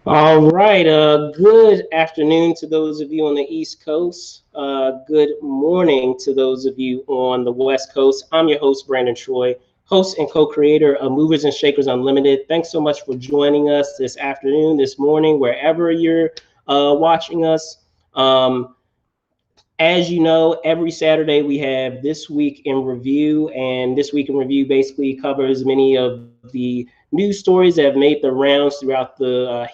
All right. Good afternoon to those of you on the East Coast. Good morning to those of you on the West Coast. I'm your host, Brandon Troy, host and co-creator of Movers and Shakers Unlimited. Thanks so much for joining us this afternoon, this morning, wherever you're watching us. Um, as you know, every Saturday we have This Week in Review, and This Week in Review basically covers many of the news stories that have made the rounds throughout the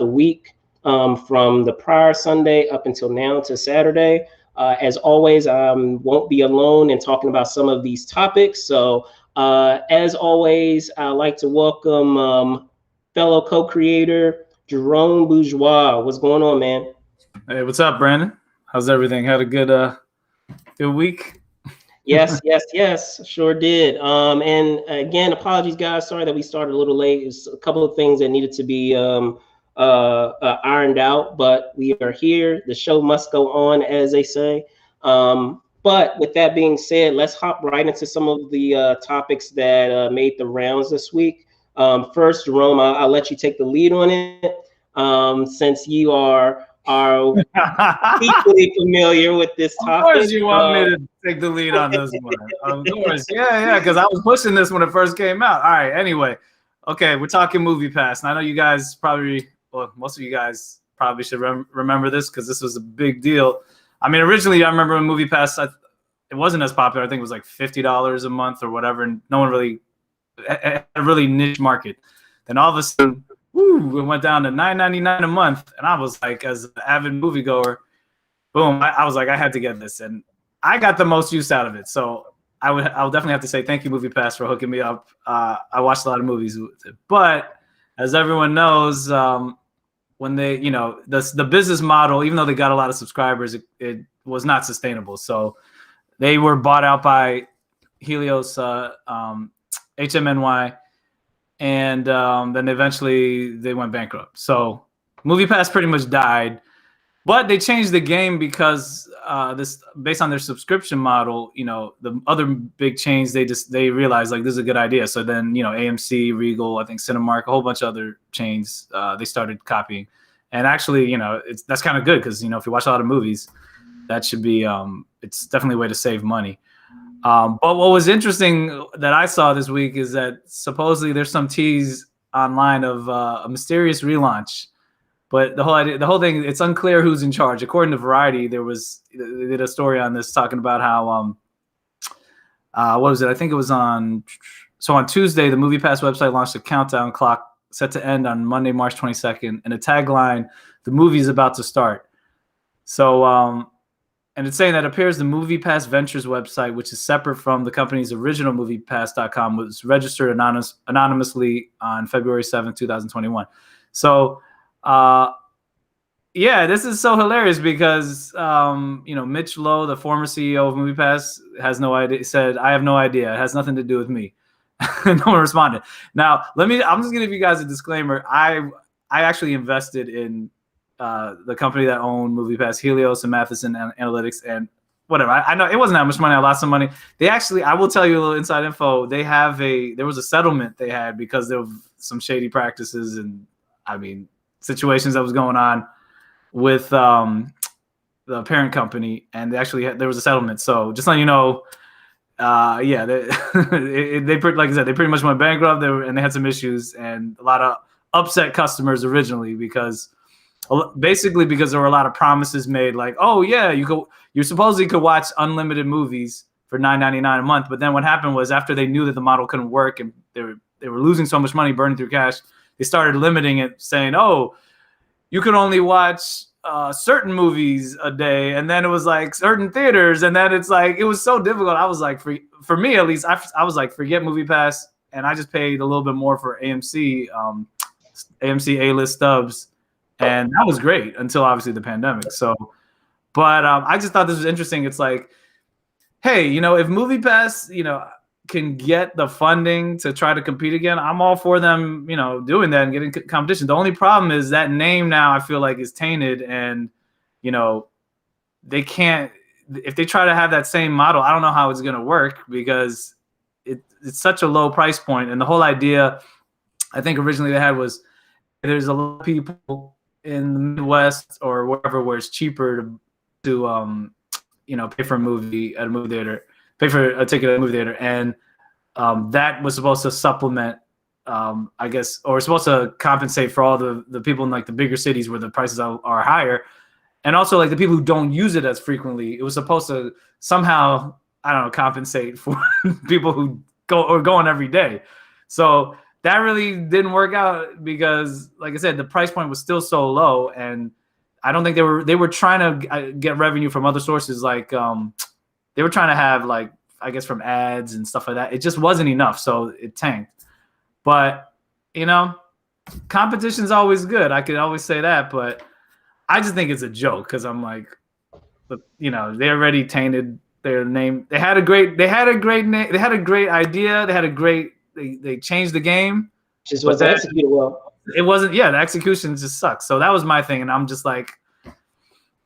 week, from the prior Sunday up until now to Saturday. As always, I won't be alone in talking about some of these topics. So, as always, I'd like to welcome fellow co-creator Jerome Bourgeois. What's going on, man? Hey, what's up, Brandon? How's everything? Had a good week? Yes, sure did. And again, apologies, guys. Sorry that we started a little late. It's a couple of things that needed to be ironed out, but we are here. The show must go on, as they say. But with that being said, let's hop right into some of the topics that made the rounds this week. First, Jerome, I'll let you take the lead on it, since you are equally familiar with this Of topic. course, you want me to take the lead on this one. Of course, yeah, because I was pushing this when it first came out. All right, anyway, okay, we're talking MoviePass, and I know you guys probably, well, most of you guys probably should remember this because this was a big deal. I mean, originally, I remember when MoviePass, it wasn't as popular. I think it was like $50 a month or whatever, and no one really had a really niche market. Then all of a sudden, it went down to $9.99 a month, and I was like, as an avid moviegoer, boom, I was like, I had to get this, and I got the most use out of it. So I'll definitely have to say thank you, MoviePass, for hooking me up. I watched a lot of movies with it, but as everyone knows, when they, the business model, even though they got a lot of subscribers, it was not sustainable. So they were bought out by Helios, HMNY, and then eventually they went bankrupt. So MoviePass pretty much died. But they changed the game because this, based on their subscription model, the other big chains, they realized like this is a good idea. So then, AMC, Regal, I think Cinemark, a whole bunch of other chains, they started copying. And actually, that's kind of good because, if you watch a lot of movies, that should be, it's definitely a way to save money. But what was interesting that I saw this week is that supposedly there's some tease online of a mysterious relaunch. But the whole thing, it's unclear who's in charge. According to Variety, they did a story on this talking about how what was it? I think it was on Tuesday, the MoviePass website launched a countdown clock set to end on Monday, March 22nd, and a tagline, "The movie's about to start." So and it's saying that it appears the MoviePass Ventures website, which is separate from the company's original MoviePass.com, was registered anonymously on February 7th, 2021. So yeah, this is so hilarious because Mitch Lowe, the former CEO of MoviePass, has no idea. Said, "I have no idea. It has nothing to do with me." No one responded. Now, I'm just gonna give you guys a disclaimer. I actually invested in the company that owned MoviePass, Helios and Matheson Analytics, and whatever. I know it wasn't that much money. I lost some money. They actually, I will tell you a little inside info. There was a settlement they had because of some shady practices and, situations that was going on with the parent company, and there was a settlement. So just letting you know, yeah, they like I said, they pretty much went bankrupt. And they had some issues and a lot of upset customers originally because there were a lot of promises made, like, oh yeah, you supposedly could watch unlimited movies for $9.99 a month. But then what happened was after they knew that the model couldn't work and they were losing so much money, burning through cash, they started limiting it, saying, oh, you can only watch certain movies a day. And then it was like certain theaters. And then it's like, it was so difficult. I was like, for me, at least, I was like, forget MoviePass. And I just paid a little bit more for AMC A-list stubs. And that was great until obviously the pandemic. So, but I just thought this was interesting. It's like, hey, if MoviePass, can get the funding to try to compete again, I'm all for them, doing that and getting competition. The only problem is that name now I feel like is tainted, and they can't. If they try to have that same model, I don't know how it's going to work because it's such a low price point. And the whole idea, I think originally they had was there's a lot of people in the Midwest or wherever where it's cheaper to pay for a movie at a movie theater, pay for a ticket at a movie theater, and that was supposed to supplement, I guess, or supposed to compensate for all the people in like the bigger cities where the prices are higher, and also like the people who don't use it as frequently. It was supposed to somehow, I don't know, compensate for people who going every day. So that really didn't work out because, like I said, the price point was still so low, and I don't think they were trying to get revenue from other sources, like they were trying to have, like, I guess, from ads and stuff like that. It just wasn't enough, so it tanked. But competition's always good. I could always say that, but I just think it's a joke because I'm like, they already tainted their name. They had a great name. They had a great idea. They changed the game. Just wasn't executed well. It wasn't. Yeah, the execution just sucks. So that was my thing, and I'm just like,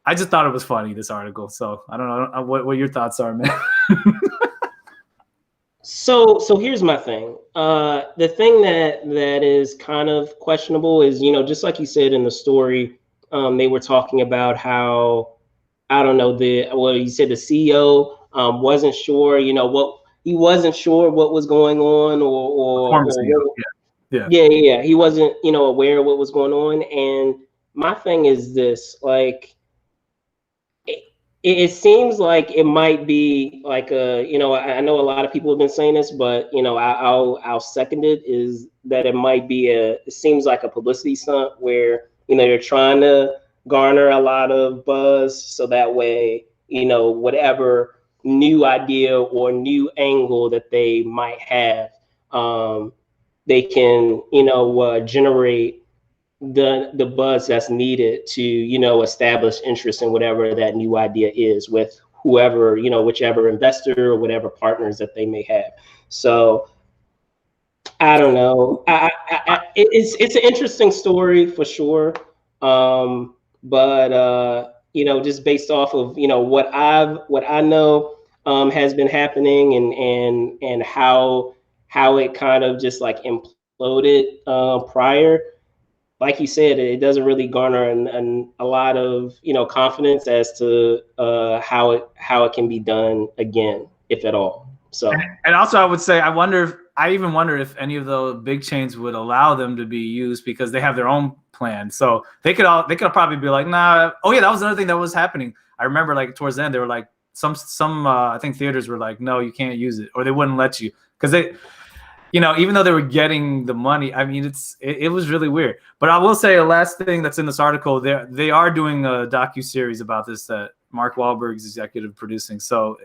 I just thought it was funny, this article. So I don't know what your thoughts are, man. So here's my thing. The thing that is kind of questionable is, just like you said in the story, they were talking about how, I don't know, you said the CEO wasn't sure, he wasn't sure what was going on, yeah, he wasn't, aware of what was going on. And my thing is this, like, it seems like it might be like I know a lot of people have been saying this, but I'll second it, is that it might be it seems like a publicity stunt where they're trying to garner a lot of buzz, so that way whatever new idea or new angle that they might have, they can generate the buzz that's needed to establish interest in whatever that new idea is with whoever, whichever investor or whatever partners that they may have. So I don't know. It's an interesting story for sure, but just based off of what I know has been happening, and how it kind of just like imploded prior. Like you said, it doesn't really garner a lot of confidence as to how it can be done again, if at all. So, and also I would say I even wonder if any of the big chains would allow them to be used, because they have their own plan. So they could probably be like, nah. Oh yeah, that was another thing that was happening. I remember, like, towards the end, they were like, some I think theaters were like, no, you can't use it, or they wouldn't let you, because they, even though they were getting the money. I mean, it was really weird. But I will say a last thing that's in this article, they are doing a docu-series about this that Mark Wahlberg's executive producing, so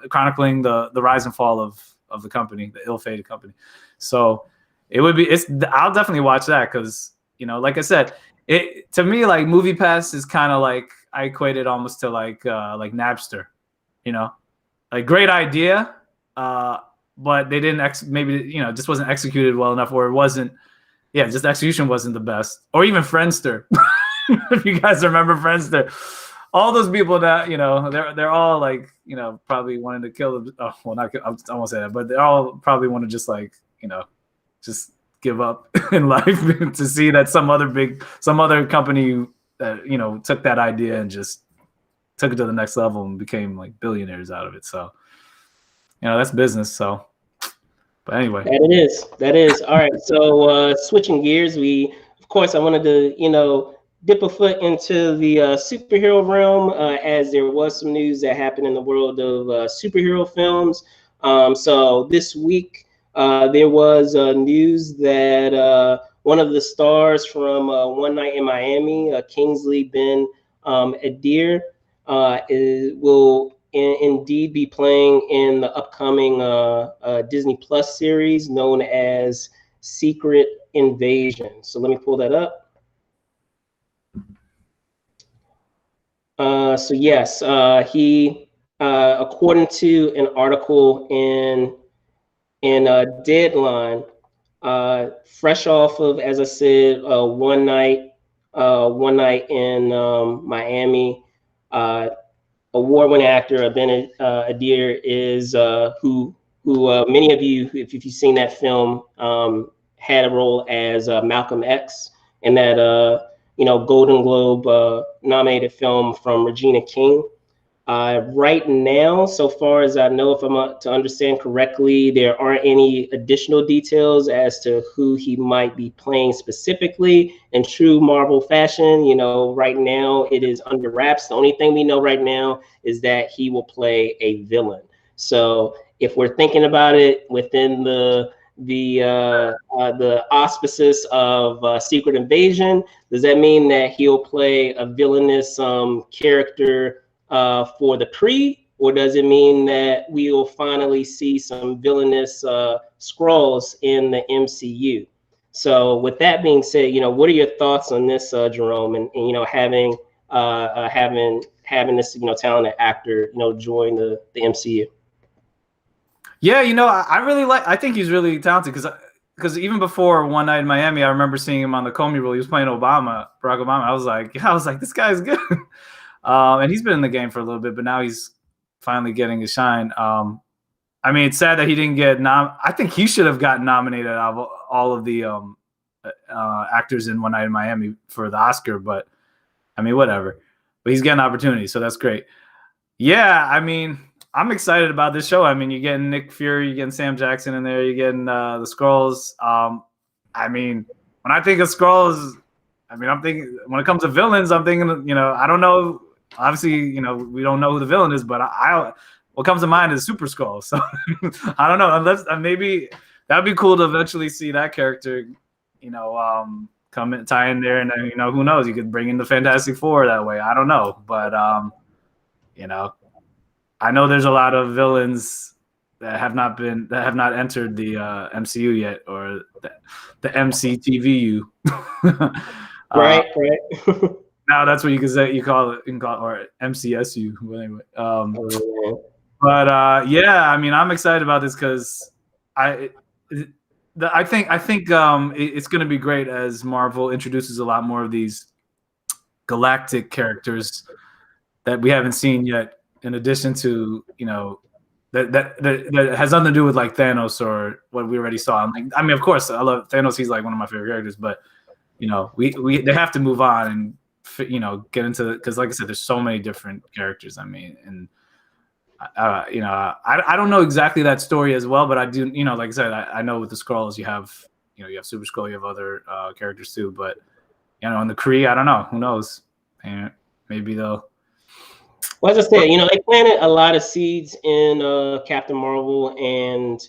chronicling the rise and fall of the company, the ill-fated company. So I'll definitely watch that, because like I said, to me, like, MoviePass is kind of like, I equate it almost to like Napster, like, great idea, but they didn't maybe just wasn't executed well enough, or it wasn't, just execution wasn't the best. Or even Friendster. If you guys remember Friendster, all those people that they're all like probably wanted to kill them. Oh, well, not I won't say that, but they all probably want to just like just give up in life to see that some other company that took that idea and just took it to the next level and became like billionaires out of it. So that's business. So, but anyway, that is all right. So switching gears, of course I wanted to dip a foot into the superhero realm, as there was some news that happened in the world of superhero films. So this week there was news that one of the stars from One Night in Miami, Kingsley Adir, will indeed be playing in the upcoming Disney Plus series known as Secret Invasion. So let me pull that up. So yes, he, according to an article in Deadline, fresh off of, as I said, one night in Miami, award-winning actor Adir is who many of you, if you've seen that film, had a role as Malcolm X in that Golden Globe nominated film from Regina King. Right now, so far as I know, if I'm to understand correctly, there aren't any additional details as to who he might be playing specifically in true Marvel fashion. Right now it is under wraps. The only thing we know right now is that he will play a villain. So if we're thinking about it within the auspices of Secret Invasion, does that mean that he'll play a villainous character for the Kree, or does it mean that we will finally see some villainous Skrulls in the MCU? So with that being said, what are your thoughts on this, Jerome, and having this talented actor join the MCU? Yeah, I really I think he's really talented because even before One Night in Miami, I remember seeing him on the Comey role. He was playing Barack Obama. I was like, this guy's good. And he's been in the game for a little bit, but now he's finally getting his shine. I mean, it's sad that he didn't get I think he should have gotten nominated out of all of the actors in One Night in Miami for the Oscar, but I mean, whatever. But he's getting opportunities, so that's great. Yeah, I mean, I'm excited about this show. I mean, you're getting Nick Fury, you're getting Sam Jackson in there, you're getting the Skrulls. I mean, when I think of Skrulls, I mean, I'm thinking when it comes to villains, I'm thinking, I don't know. Obviously, we don't know who the villain is, but what comes to mind is Super Skrull. So I don't know. Unless maybe that'd be cool to eventually see that character, come in, tie in there, and then who knows? You could bring in the Fantastic Four that way. I don't know, but I know there's a lot of villains that have not entered the MCU yet, or the MCTVU. Right. Now that's what you can say. You call it, or MCSU. But anyway, yeah, I mean, I'm excited about this because I think it's going to be great as Marvel introduces a lot more of these galactic characters that we haven't seen yet. In addition to that has nothing to do with like Thanos or what we already saw. I mean, of course, I love Thanos. He's like one of my favorite characters, but they have to move on and get into, because like I said, there's so many different characters. I mean, and I don't know exactly that story as well, but I do, like I said, I know with the Skrulls you have Super Skrull, you have other characters too, but in the Kree, I don't know, who knows, and maybe they'll. Well, as I said, they planted a lot of seeds in Captain Marvel, and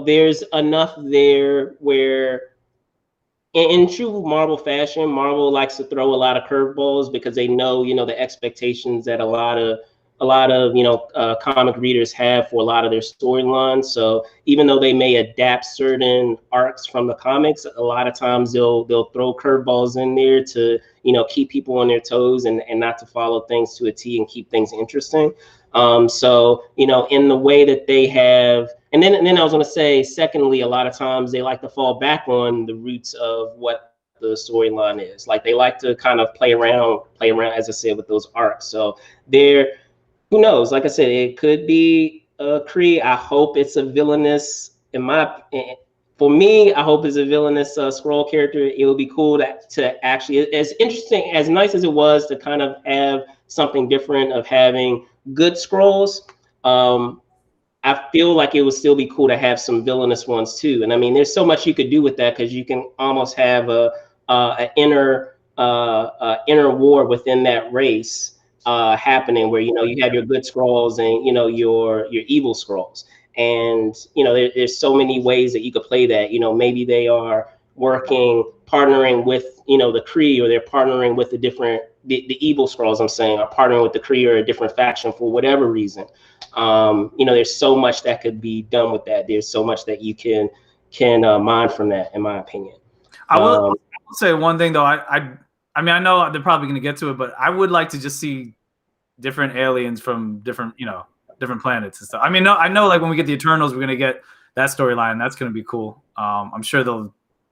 there's enough there where in true Marvel fashion, Marvel likes to throw a lot of curveballs because they know, the expectations that a lot of comic readers have for a lot of their storylines. So even though they may adapt certain arcs from the comics, a lot of times they'll throw curveballs in there to keep people on their toes and not to follow things to a T and keep things interesting. So in the way that they have, and then I was going to say, secondly, a lot of times they like to fall back on the roots of what the storyline is. Like they like to kind of play around, as I said, with those arcs. So who knows? Like I said, it could be Kree. I hope it's a villainous. For me, I hope it's a villainous Skrull character. It would be cool to actually, as interesting, as nice as it was to kind of have something different of having good Skrulls. I feel like it would still be cool to have some villainous ones too. And I mean, there's so much you could do with that because you can almost have an inner war within that race. Happening where you have your good Skrulls and your evil Skrulls, and there's so many ways that you could play that. Maybe they are partnering with the Kree, or they're partnering with the evil Skrulls. I'm saying are partnering with the Kree or a different faction for whatever reason. There's so much that could be done with that. There's so much that you can mine from that, in my opinion. I will say one thing though. I mean, I know they're probably going to get to it, but I would like to just see different aliens from different planets and stuff. I mean, I know like when we get the Eternals, we're going to get that storyline. That's going to be cool. I'm sure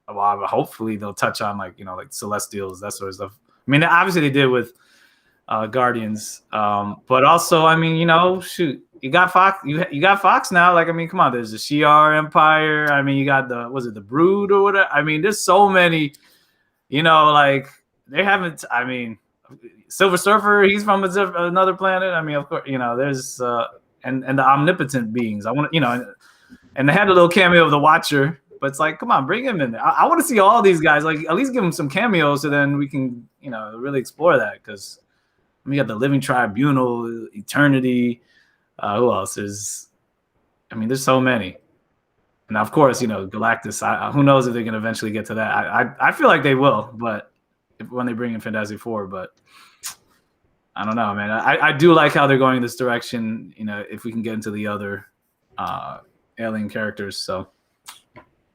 hopefully they'll touch on like Celestials, that sort of stuff. I mean, obviously they did with Guardians, but also, I mean, shoot, you got Fox, you got Fox now. Like, I mean, come on, there's the Shi'ar Empire. I mean, you got the Brood or whatever. I mean, there's so many you know, like they haven't. I mean, Silver Surfer, he's from another planet. I mean, of course, you know, there's and the omnipotent beings. I want to, you know, and they had a little cameo of the Watcher. But it's like, come on, bring him in there. I want to see all these guys. Like, at least give them some cameos, so then we can, you know, really explore that. Because we got the Living Tribunal, Eternity. Who else is? I mean, there's so many. And of course, you know, Galactus. Who knows if they can eventually get to that? I feel like they will, but when they bring in Fantastic Four. But I don't know, man. I do like how they're going in this direction. You know, if we can get into the other alien characters, so.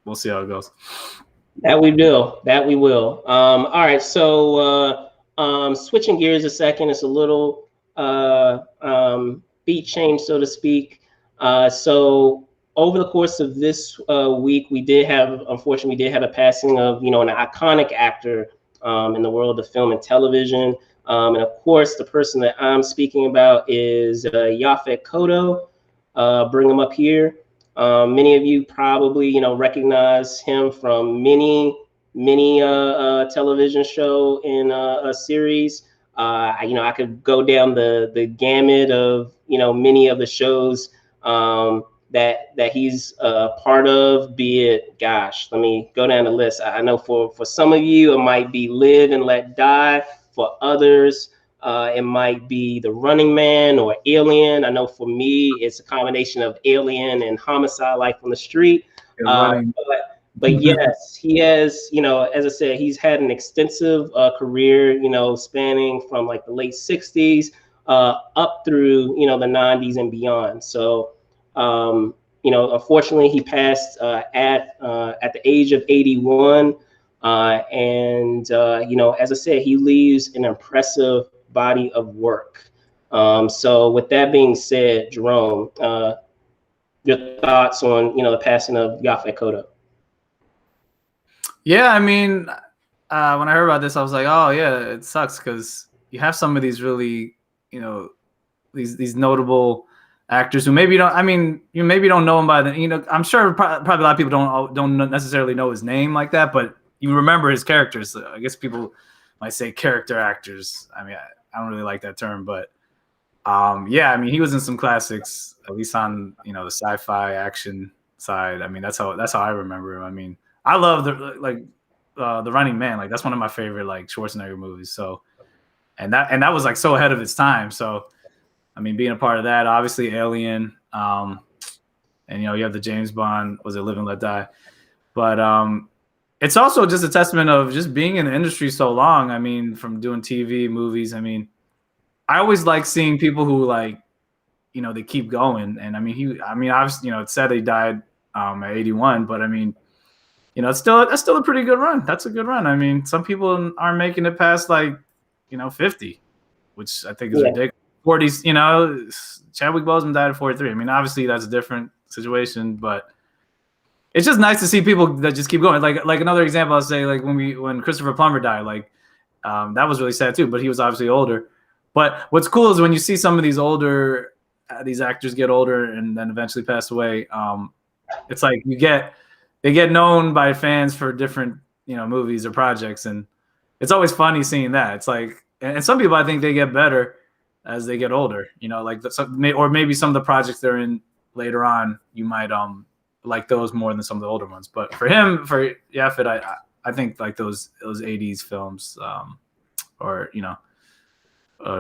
We'll see how it goes. That we will. That we will. All right. So switching gears a second, it's a little beat change, so to speak. So over the course of this week, unfortunately, we did have a passing of, you know, an iconic actor in the world of film and television. And of course, the person that I'm speaking about is Yaphet Kotto. Bring him up here. Many of you probably, you know, recognize him from many television show and a series. You know, I could go down the gamut of, you know, many of the shows that he's part of. Be it, gosh, let me go down the list. I know for some of you, it might be Live and Let Die. For others, it might be The Running Man or Alien. I know for me, it's a combination of Alien and Homicide: Life on the Street. But yes, he has, you know, as I said, he's had an extensive career, you know, spanning from like the late 60s up through, you know, the 90s and beyond. So, you know, unfortunately, he passed at the age of 81. And, you know, as I said, he leaves an impressive body of work. So with that being said, Jerome, your thoughts on, you know, the passing of Yaphet Kotto? Yeah, I mean, when I heard about this, I was like, oh yeah, it sucks because you have some of these really, you know, these notable actors who maybe don't. I mean, you maybe don't know him by the, you know, I'm sure probably a lot of people don't necessarily know his name like that, but you remember his characters. So I guess people might say character actors. I mean, I don't really like that term, but yeah, I mean, he was in some classics, at least on, you know, the sci-fi action side. I mean, that's how I remember him. I mean, I love the Running Man. Like, that's one of my favorite like Schwarzenegger movies. So, and that was like so ahead of its time. So, I mean, being a part of that, obviously Alien, and you know, you have the James Bond, was it Live and Let Die? But it's also just a testament of just being in the industry so long. I mean, from doing TV, movies. I mean, I always like seeing people who, like, you know, they keep going. And I mean, obviously, you know, it's sad he died at 81, but I mean, you know, that's still a pretty good run. That's a good run. I mean, some people aren't making it past, like, you know, 50, which I think is ridiculous. 40s, you know, Chadwick Boseman died at 43. I mean, obviously that's a different situation, but it's just nice to see people that just keep going. Like another example, I'll say, like when Christopher Plummer died, like that was really sad too, but he was obviously older. But what's cool is when you see some of these older, these actors get older and then eventually pass away, it's like they get known by fans for different, you know, movies or projects. And it's always funny seeing that. It's like, and some people, I think they get better as they get older, you know, like or maybe some of the projects they're in later on, you might like those more than some of the older ones. But for Yaphet, I think like those 80s films, or, you know,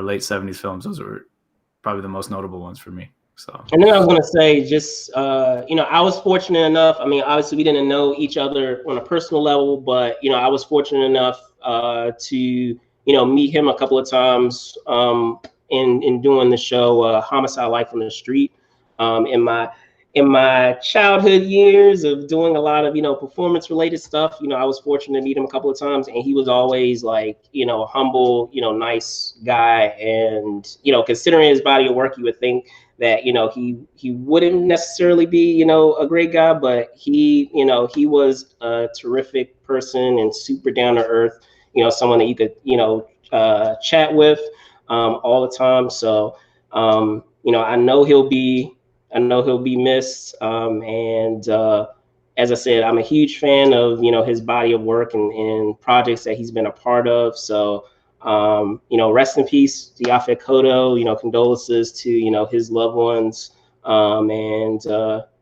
late 70s films, those were probably the most notable ones for me. So, and then I was going to say, just, you know, I was fortunate enough. I mean, obviously we didn't know each other on a personal level, but, you know, I was fortunate enough to, you know, meet him a couple of times in doing the show Homicide: Life on the Street. In my childhood years of doing a lot of, you know, performance related stuff, you know, I was fortunate to meet him a couple of times, and he was always like, you know, a humble, you know, nice guy. And, you know, considering his body of work, you would think that, you know, he wouldn't necessarily be, you know, a great guy, but he, you know, he was a terrific person and super down to earth, you know, someone that you could, you know, chat with all the time. So, you know, I know he'll be missed. And as I said, I'm a huge fan of, his body of work and projects that he's been a part of. So, rest in peace to Yaphet Kotto, condolences to, his loved ones.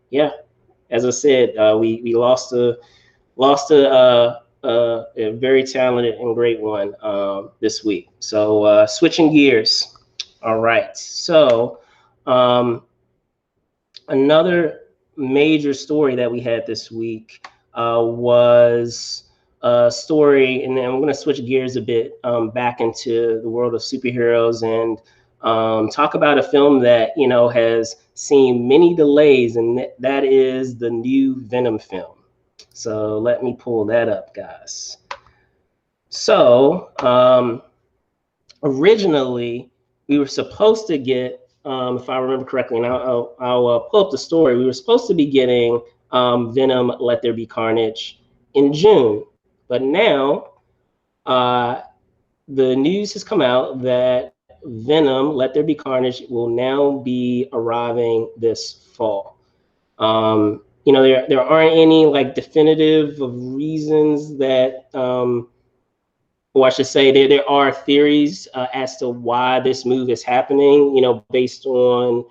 Yeah, as I said, we lost a very talented and great one this week. So switching gears. All right. So another major story that we had this week was a story, and then I'm going to switch gears a bit back into the world of superheroes and talk about a film that, has seen many delays, and that is the new Venom film. So let me pull that up, guys. So originally, we were supposed to get, if I remember correctly, and I'll pull up the story. We were supposed to be getting Venom: Let There Be Carnage in June, but now the news has come out that Venom: Let There Be Carnage will now be arriving this fall. There aren't any like definitive reasons that, or I should say there are theories as to why this move is happening, based on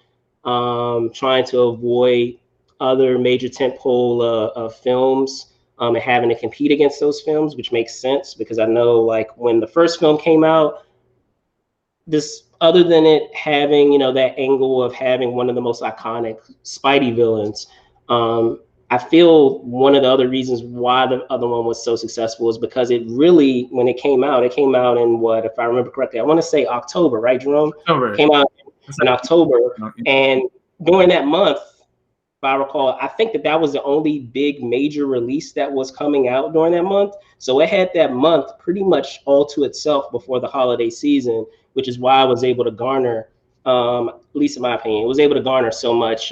trying to avoid other major tentpole films and having to compete against those films, which makes sense because I know like when the first film came out, this, other than it having, that angle of having one of the most iconic Spidey villains, I feel one of the other reasons why the other one was so successful is because it really, when it came out in what, if I remember correctly, I want to say October, right, Jerome? October. Came out in October. And during that month, if I recall, I think that was the only big major release that was coming out during that month. So it had that month pretty much all to itself before the holiday season, which is why I was able to garner, at least in my opinion, it was able to garner so much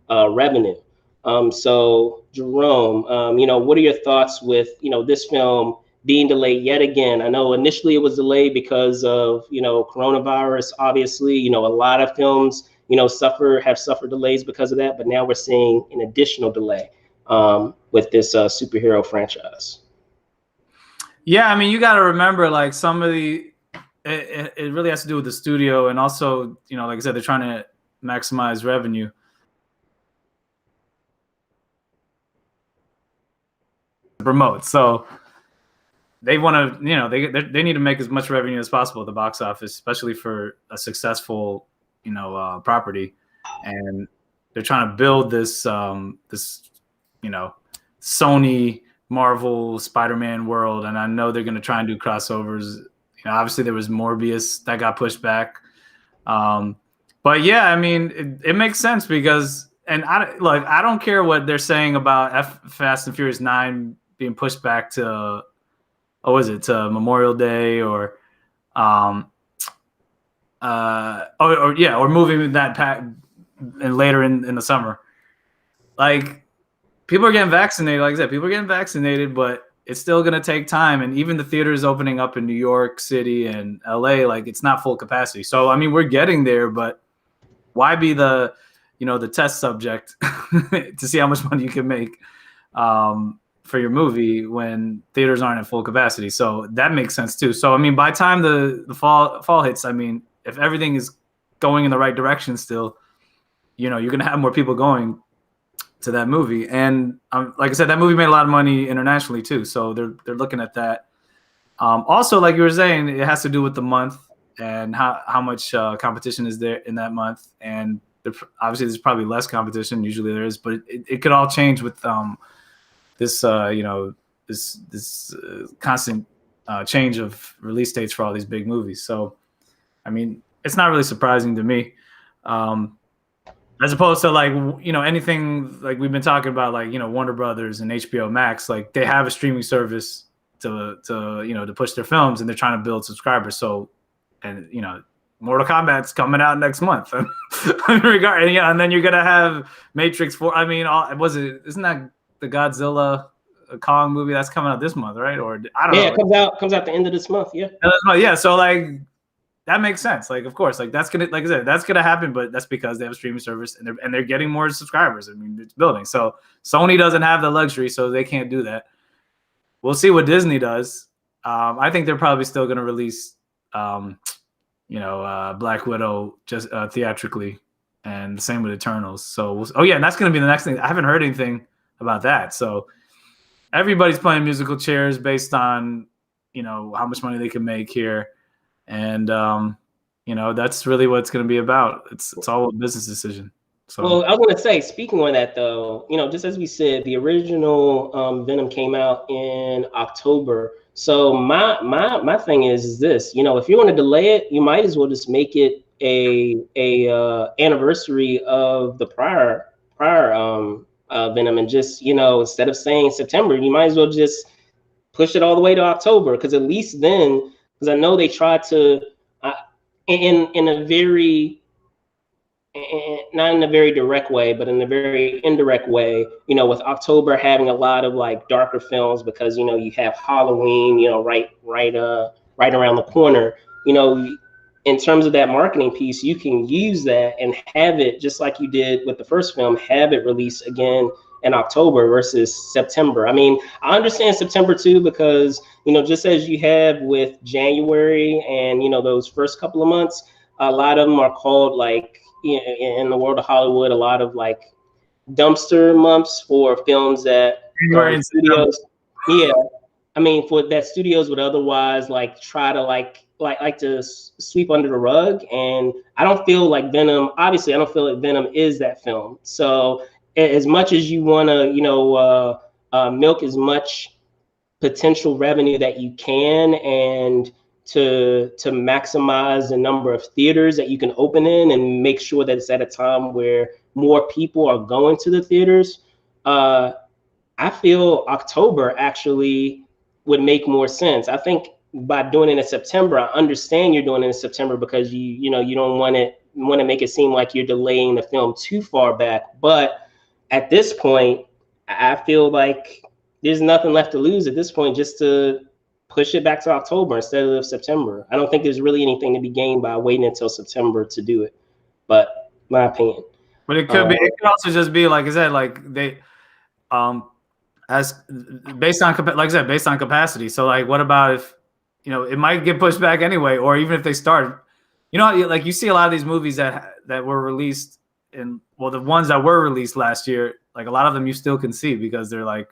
revenue. So Jerome, what are your thoughts with, this film being delayed yet again? I know initially it was delayed because of, coronavirus. Obviously, a lot of films, have suffered delays because of that, but now we're seeing an additional delay with this superhero franchise. Yeah, I mean, you got to remember, like, some of the, it really has to do with the studio, and also, like I said, they're trying to maximize revenue. Promote, so they want to, they need to make as much revenue as possible at the box office, especially for a successful, property, and they're trying to build this Sony Marvel Spider-Man world, and I know they're going to try and do crossovers. Obviously there was Morbius that got pushed back, but yeah, I mean, it makes sense because, and I don't care what they're saying about Fast and Furious 9 being pushed back to, to Memorial Day or moving that pack and later in the summer. Like, people are getting vaccinated. Like I said, people are getting vaccinated, but it's still going to take time. And even the theaters opening up in New York City and LA, like, it's not full capacity. So, I mean, we're getting there, but why be the test subject to see how much money you can make for your movie when theaters aren't at full capacity? So that makes sense too. So, I mean, by the time the fall hits, I mean, if everything is going in the right direction still, you're going to have more people going to that movie. And like I said, that movie made a lot of money internationally too. So they're looking at that. Also, like you were saying, it has to do with the month and how much competition is there in that month. And obviously there's probably less competition. Usually there is, but it could all change with this constant change of release dates for all these big movies. So, I mean, it's not really surprising to me. As opposed to, like, anything like we've been talking about, like, Warner Brothers and HBO Max, like, they have a streaming service to push their films, and they're trying to build subscribers. So, and Mortal Kombat's coming out next month. And then you're gonna have Matrix 4. I mean, isn't that the Godzilla Kong movie that's coming out this month, right? Or I don't know. Yeah, it comes out the end of this month. Yeah. Yeah. So, like, that makes sense. Like, of course, like that's gonna, like I said, that's gonna happen, but that's because they have a streaming service and they're getting more subscribers. I mean, it's building. So Sony doesn't have the luxury, so they can't do that. We'll see what Disney does. I think they're probably still gonna release, Black Widow just theatrically, and the same with Eternals. So, and that's gonna be the next thing. I haven't heard anything about that. So everybody's playing musical chairs based on, how much money they can make here. And, that's really what it's going to be about. It's all a business decision. So. Well, I was going to say, speaking on that, though, just as we said, the original Venom came out in October. So my thing is this, if you want to delay it, you might as well just make it a anniversary of the prior Venom, and just, instead of saying September, you might as well just push it all the way to October, because at least then, because I know they tried to, in a very, not in a very direct way, but in a very indirect way, with October having a lot of like darker films, because you have Halloween, right around the corner, in terms of that marketing piece, you can use that and have it just like you did with the first film, have it release again in October versus September. I mean, I understand September too, because, just as you have with January and, those first couple of months, a lot of them are called, like, in the world of Hollywood, a lot of like dumpster months for films that studios, I mean, for that studios would otherwise like try to like to sweep under the rug. And I don't feel like Venom, obviously I don't feel like Venom is that film. So as much as you want to, milk as much potential revenue that you can, and to maximize the number of theaters that you can open in, and make sure that it's at a time where more people are going to the theaters, I feel October actually would make more sense. I think by doing it in September, I understand you're doing it in September because you don't want to make it seem like you're delaying the film too far back. But at this point, I feel like there's nothing left to lose at this point, just to push it back to October instead of September. I don't think there's really anything to be gained by waiting until September to do it. But my opinion. But it could be. It could also just be, like I said, like they, as based on, like I said, based on capacity. So like, what about if, it might get pushed back anyway, or even if they start, like you see a lot of these movies that were released in, well, the ones that were released last year, like a lot of them you still can see because they're like,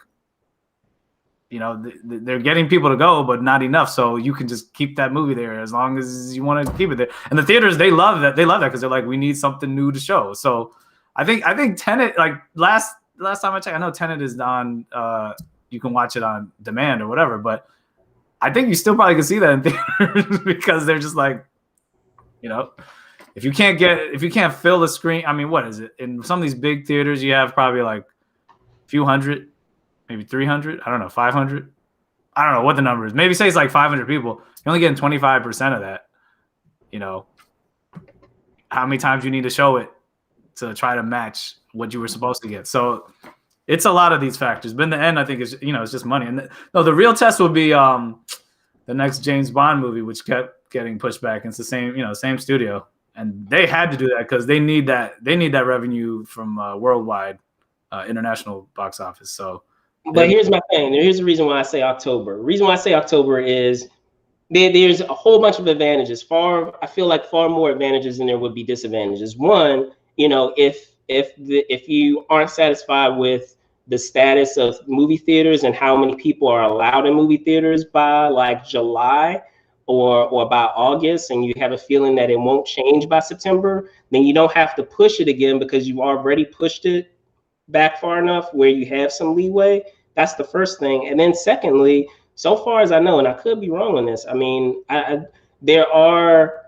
they're getting people to go, but not enough. So you can just keep that movie there as long as you want to keep it there. And the theaters, they love that. They love that because they're like, we need something new to show. So I think Tenet, like last time I checked, I know Tenet is on, you can watch it on demand or whatever, but I think you still probably can see that in theaters because they're just like, if you can't fill the screen, I mean, what is it? In some of these big theaters, you have probably like a few hundred, maybe 300, I don't know, 500. I don't know what the number is. Maybe say it's like 500 people. You're only getting 25% of that. How many times you need to show it to try to match what you were supposed to get. So it's a lot of these factors. But in the end, I think it's just money. And the real test will be the next James Bond movie, which kept getting pushed back. And it's the same studio. And they had to do that because they need that revenue from worldwide international box office. So. But here's my thing. Here's the reason why I say October. The reason why I say October is there's a whole bunch of advantages. I feel like far more advantages than there would be disadvantages. One, if you aren't satisfied with the status of movie theaters and how many people are allowed in movie theaters by like July or by August, and you have a feeling that it won't change by September, then you don't have to push it again because you've already pushed it back far enough where you have some leeway. That's the first thing. And then secondly, so far as I know, and I could be wrong on this, I mean, there are,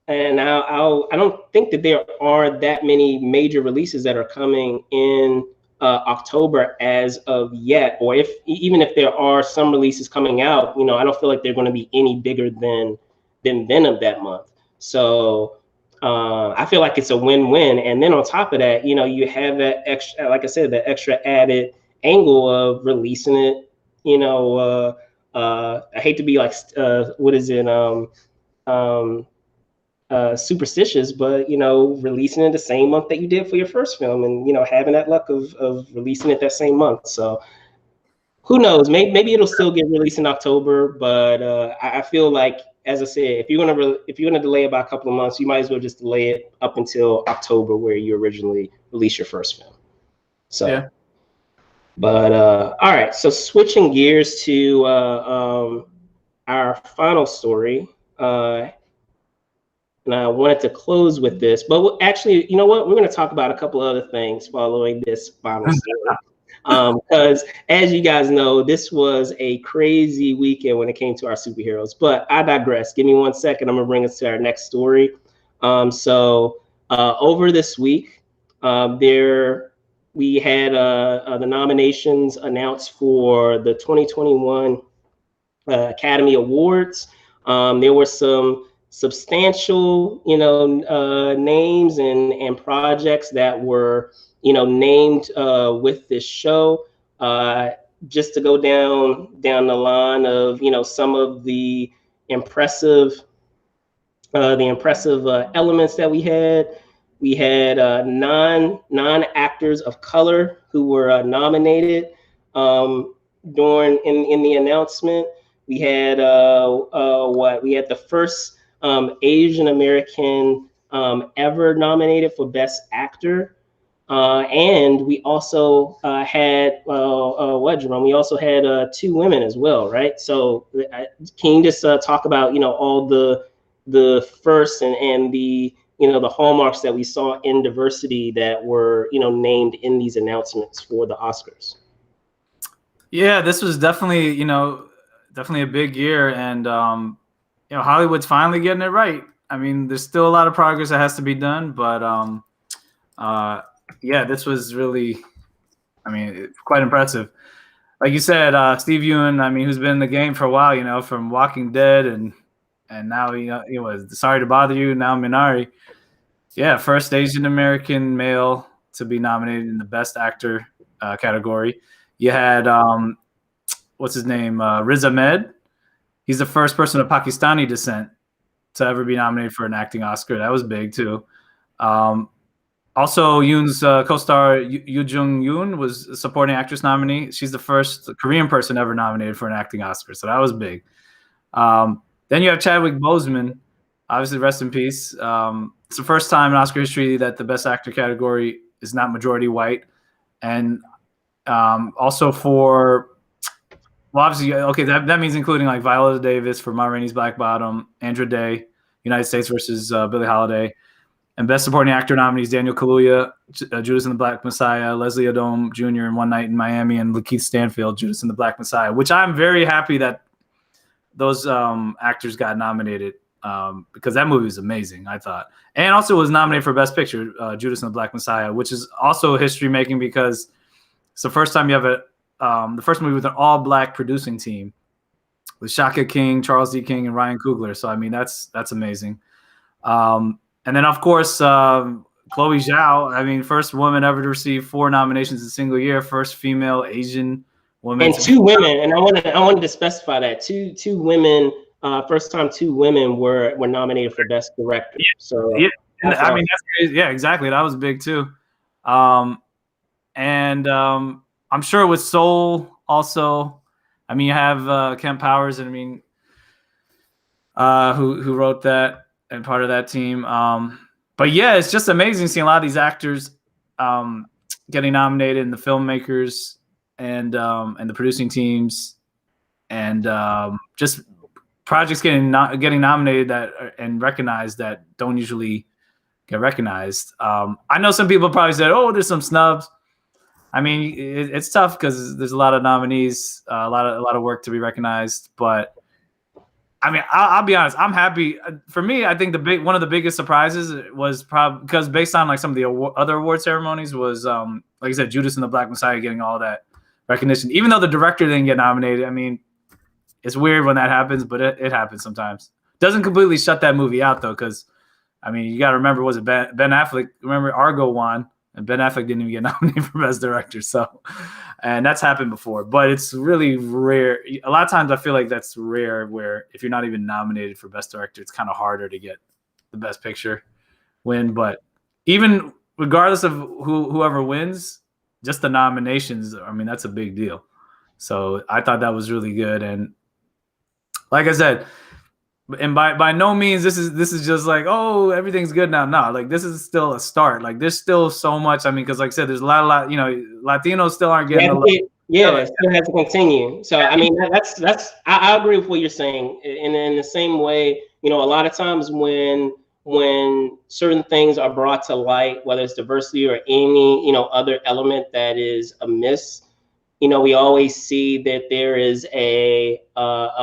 and I don't think that there are that many major releases that are coming in October as of yet, or even if there are some releases coming out, I don't feel like they're going to be any bigger than Venom that month. So I feel like it's a win-win. And then on top of that, you have that extra, like I said, that extra added angle of releasing it. I hate to be like, what is it? superstitious, but releasing it the same month that you did for your first film, and having that luck of releasing it that same month. So who knows? Maybe it'll still get released in October, but I feel like, as I said, if you're gonna delay it by a couple of months, you might as well just delay it up until October, where you originally released your first film. So, yeah. But all right. So switching gears to our final story. And I wanted to close with this, but actually, you know what? We're going to talk about a couple other things following this final story. Because as you guys know, this was a crazy weekend when it came to our superheroes. But I digress. Give me 1 second. I'm going to bring us to our next story. So over this week, we had the nominations announced for the 2021 Academy Awards. There were some substantial, names and projects that were, named with this show. Just to go down the line of, some of the impressive elements that we had. We had nine actors of color who were nominated during in the announcement. We had we had the first Asian American ever nominated for Best Actor, and we also had Jerome? We also had 2 women as well, right? So can you just talk about all the first and the the hallmarks that we saw in diversity that were named in these announcements for the Oscars? Yeah, this was definitely definitely a big year, and Hollywood's finally getting it right. I mean, there's still a lot of progress that has to be done, but yeah, this was really, quite impressive. Like you said, Steve Yeun, who's been in the game for a while, from Walking Dead and now he was Sorry to Bother You, now Minari. Yeah, first Asian American male to be nominated in the Best Actor category. You had what's his name, Riz Ahmed. He's the first person of Pakistani descent to ever be nominated for an acting Oscar. That was big too. Also, Yoon's co-star Yoo Jung-yoon was a supporting actress nominee. She's the first Korean person ever nominated for an acting Oscar, so that was big. Then you have Chadwick Boseman, obviously rest in peace. It's the first time in Oscar history that the Best Actor category is not majority white. And also for, well, obviously, okay, that means including like Viola Davis for Ma Rainey's Black Bottom, Andra Day, United States versus Billie Holiday. And Best Supporting Actor nominees Daniel Kaluuya, Judas and the Black Messiah, Leslie Odom Jr. in One Night in Miami, and Lakeith Stanfield, Judas and the Black Messiah, which I'm very happy that those actors got nominated because that movie was amazing, I thought. And also was nominated for Best Picture, Judas and the Black Messiah, which is also history-making because it's the first time you have the first movie with an all-black producing team with Shaka King, Charles D. King, and Ryan Coogler. So, that's amazing. And then, of course, Chloe Zhao, first woman ever to receive 4 nominations in a single year, first female Asian woman. And 2 women, and I wanted to specify that. Two women, first time 2 women were nominated for Best Director. Yeah. So yeah, yeah, exactly. That was big too. And I'm sure with Soul also, you have Kemp Powers, and who wrote that and part of that team. But yeah, it's just amazing seeing a lot of these actors getting nominated, and the filmmakers and the producing teams, and just projects getting nominated and recognized that don't usually get recognized. I know some people probably said, "Oh, there's some snubs." It's tough because there's a lot of nominees, a lot of work to be recognized. But I'll be honest, I'm happy. For me, I think one of the biggest surprises was probably because based on like some of the other award ceremonies was like I said, Judas and the Black Messiah getting all that recognition, even though the director didn't get nominated. It's weird when that happens, but it happens sometimes. Doesn't completely shut that movie out though, because you got to remember, was it Ben Affleck? Remember Argo won, and Ben Affleck didn't even get nominated for Best Director. So, and that's happened before, but it's really rare. A lot of times I feel like that's rare, where if you're not even nominated for Best Director, it's kind of harder to get the Best Picture win. But even regardless of whoever wins, just the nominations, I mean, that's a big deal. So I thought that was really good. And like I said, and by no means this is just like, oh, everything's good now. No, like this is still a start. Like there's still so much. I mean, because like I said, there's a lot, you know, Latinos still aren't getting it still has to continue. So I mean, that's I agree with what you're saying. And in the same way, you know, a lot of times when certain things are brought to light, whether it's diversity or any, you know, other element that is amiss, you know, we always see that there is a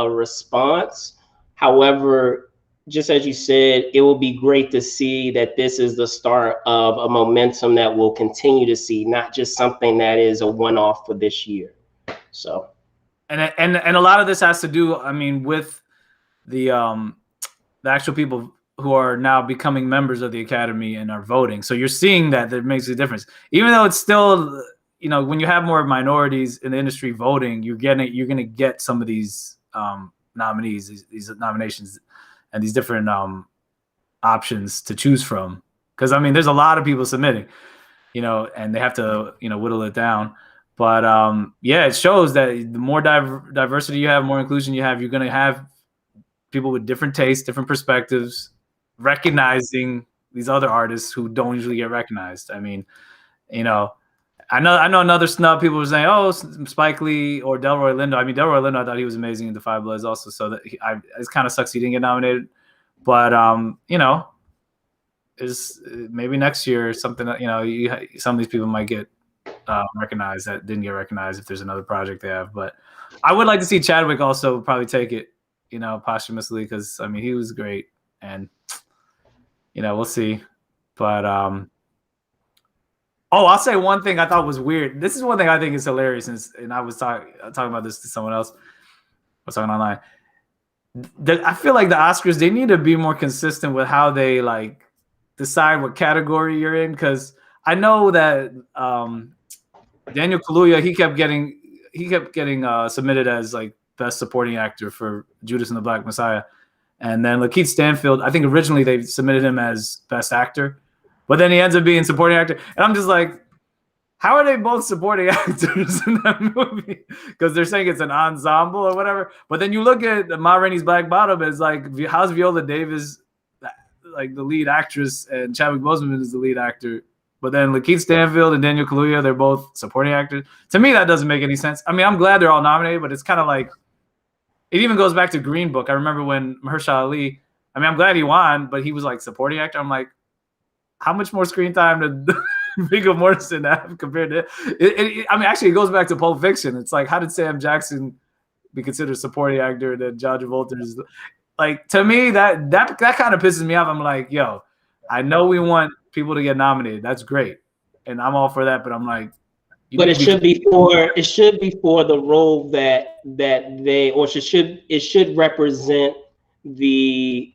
response. However, just as you said, it will be great to see that this is the start of a momentum that we'll continue to see, not just something that is a one-off for this year. So, and a lot of this has to do, I mean, with the actual people who are now becoming members of the Academy and are voting. So you're seeing that makes a difference, even though it's still, you know, when you have more minorities in the industry voting, you're going to get some of these nominees, these nominations, and these different options to choose from. Because I mean, there's a lot of people submitting, you know, and they have to, you know, whittle it down. But yeah, it shows that the more diversity you have, more inclusion you have, you're going to have people with different tastes, different perspectives, recognizing these other artists who don't usually get recognized. I mean, you know, I know another snub. People were saying, "Oh, Spike Lee or Delroy Lindo." I mean, Delroy Lindo, I thought he was amazing in The Five Bloods, also. So that it kind of sucks he didn't get nominated. But you know, is maybe next year something that, you know, some of these people might get recognized that didn't get recognized if there's another project they have. But I would like to see Chadwick also probably take it, you know, posthumously, because I mean he was great, and you know, we'll see. But oh, I'll say one thing I thought was weird. This is one thing I think is hilarious, and I was talking about this to someone else. I was talking online. I feel like the Oscars, they need to be more consistent with how they like decide what category you're in, because I know that Daniel Kaluuya, he kept getting submitted as like Best Supporting Actor for Judas and the Black Messiah, and then Lakeith Stanfield, I think originally they submitted him as Best Actor, but then he ends up being Supporting Actor, and I'm just like, how are they both supporting actors in that movie? Because they're saying it's an ensemble or whatever. But then you look at Ma Rainey's Black Bottom, it's like, how's Viola Davis like the lead actress and Chadwick Boseman is the lead actor? But then Lakeith Stanfield and Daniel Kaluuya, they're both supporting actors. To me, that doesn't make any sense. I mean, I'm glad they're all nominated, but it's kind of like, it even goes back to Green Book. I remember when Mahershala Ali, I mean, I'm glad he won, but he was like supporting actor. I'm like, how much more screen time did Viggo Mortensen have compared to it? I mean, actually, it goes back to Pulp Fiction. It's like, how did Sam Jackson be considered supporting actor that John Travolta is? Like, to me, that kind of pisses me off. I'm like, yo, I know we want people to get nominated. That's great, and I'm all for that. But I'm like, but it should be for the role that they, or it should represent the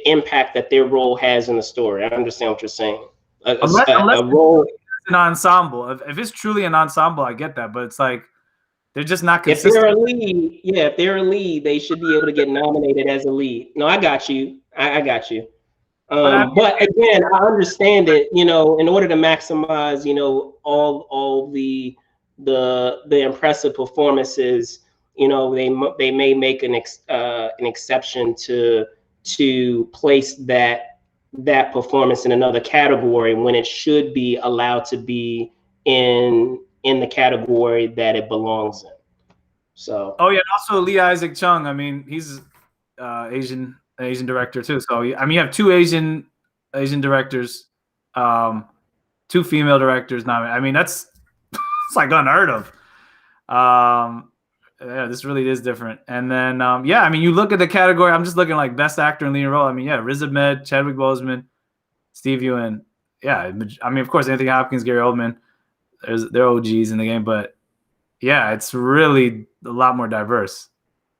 impact that their role has in the story. I understand what you're saying. Unless a role, an ensemble. If it's truly an ensemble, I get that. But it's like, they're just not consistent. If they're a lead, they should be able to get nominated as a lead. No, I got you. I got you. But again, I understand it. You know, in order to maximize, you know, all the impressive performances, you know, they may make an exception to place that performance in another category when it should be allowed to be in the category that it belongs in. So. Oh yeah, and also Lee Isaac Chung. I mean, he's Asian director too. So I mean, you have two Asian directors, two female directors. Now, I mean, that's it's like unheard of. Yeah, this really is different. And then yeah, I mean, you look at the category. I'm just looking like Best Actor in Leading Role. I mean, yeah, Riz Ahmed, Chadwick Boseman, Steve Ewan. Yeah, I mean, of course, Anthony Hopkins, Gary Oldman. They're OGs in the game, but yeah, it's really a lot more diverse.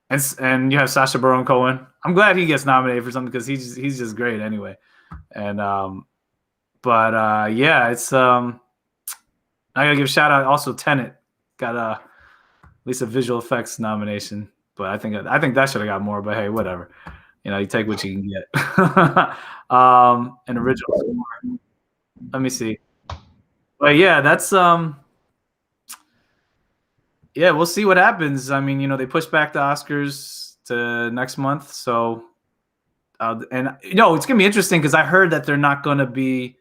And you have Sacha Baron Cohen. I'm glad he gets nominated for something because he's just great anyway. And but yeah, it's I gotta give a shout out also Tenet got at least a visual effects nomination, but I think that should have got more. But hey, whatever. You take what you can get. An original score. Let me see. But yeah, that's yeah, we'll see what happens. I mean, they pushed back the Oscars to next month, so and it's gonna be interesting because I heard that they're not gonna be.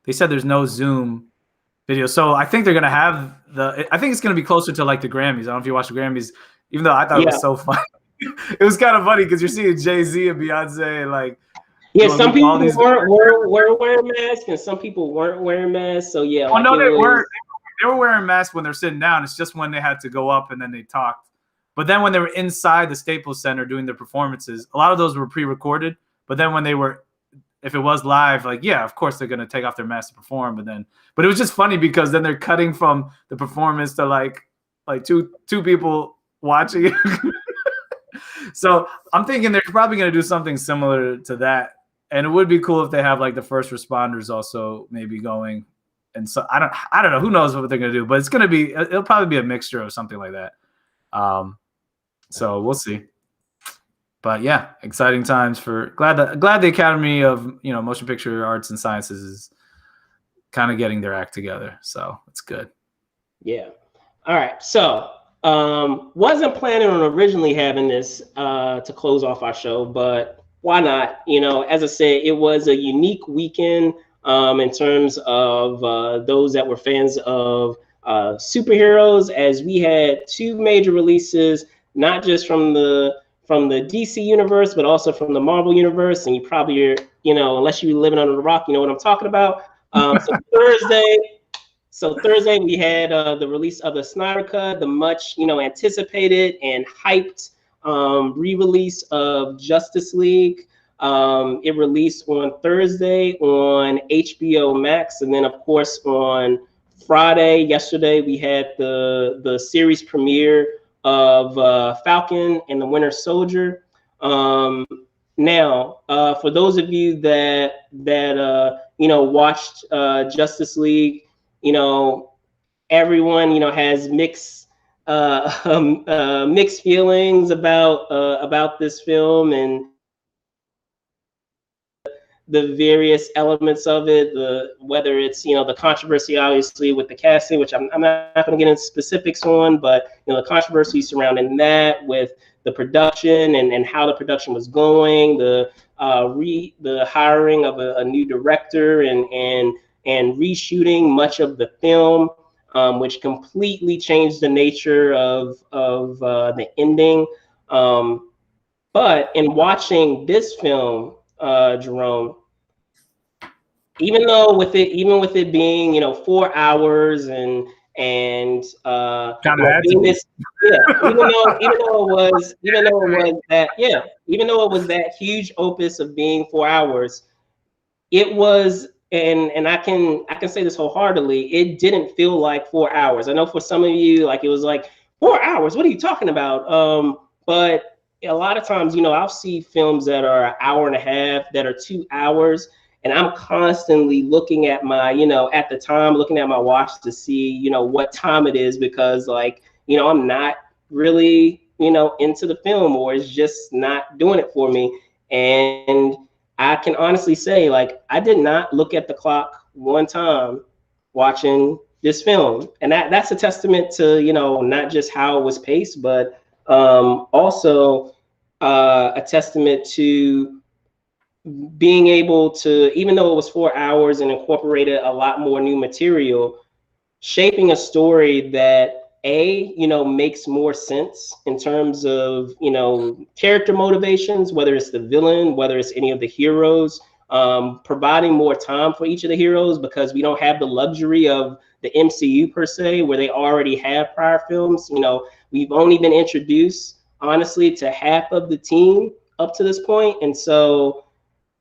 They said there's no Zoom video, so I think they're gonna have I think it's gonna be closer to like the Grammys. I don't know if you watch the Grammys, even though I thought it was so funny. It was kind of funny because you're seeing Jay-Z and Beyonce and like. Yeah, some people were wearing masks and some people weren't wearing masks. So yeah. Oh no, they weren't. They were wearing masks when they're sitting down. It's just when they had to go up and then they talked. But then when they were inside the Staples Center doing their performances, a lot of those were pre-recorded. But then when they were, if it was live, like, yeah, of course they're going to take off their masks to perform. But it was just funny because then they're cutting from the performance to like two people watching it. So I'm thinking they're probably going to do something similar to that. And it would be cool if they have like the first responders also maybe going. And so I don't know. Who knows what they're going to do, but it'll probably be a mixture of something like that. So we'll see. But yeah, exciting times glad the Academy of Motion Picture Arts and Sciences is kind of getting their act together. So it's good. Yeah. All right. So wasn't planning on originally having this to close off our show, but why not? As I said, it was a unique weekend in terms of those that were fans of superheroes, as we had two major releases, not just from the DC universe, but also from the Marvel universe. And you probably are, unless you're living under the rock, you know what I'm talking about. So Thursday we had the release of the Snyder Cut, the much anticipated and hyped re-release of Justice League. It released on Thursday on HBO Max, and then of course on yesterday we had the series premiere of Falcon and the Winter Soldier. Now, for those of you that watched Justice League, everyone has mixed feelings about this film and the various elements of it, whether it's the controversy obviously with the casting, which I'm not going to get into specifics on, but the controversy surrounding that, with the production and how the production was going, the hiring of a new director and reshooting much of the film, which completely changed the nature of the ending. But in watching this film, Jerome, even with it being 4 hours and even though it was that huge opus of being 4 hours, it was, and I can say this wholeheartedly, it didn't feel like 4 hours. I know for some of you, like, it was like 4 hours. What are you talking about? But a lot of times, I'll see films that are an hour and a half, that are 2 hours, and I'm constantly looking at my, at the time, looking at my watch to see, what time it is, because I'm not really, into the film, or it's just not doing it for me. And I can honestly say, I did not look at the clock one time watching this film. And that's a testament to, not just how it was paced, but also a testament to being able to, even though it was 4 hours and incorporated a lot more new material, shaping a story that makes more sense in terms of character motivations, whether it's the villain, whether it's any of the heroes, providing more time for each of the heroes, because we don't have the luxury of the MCU per se, where they already have prior films. We've only been introduced, honestly, to half of the team up to this point, and so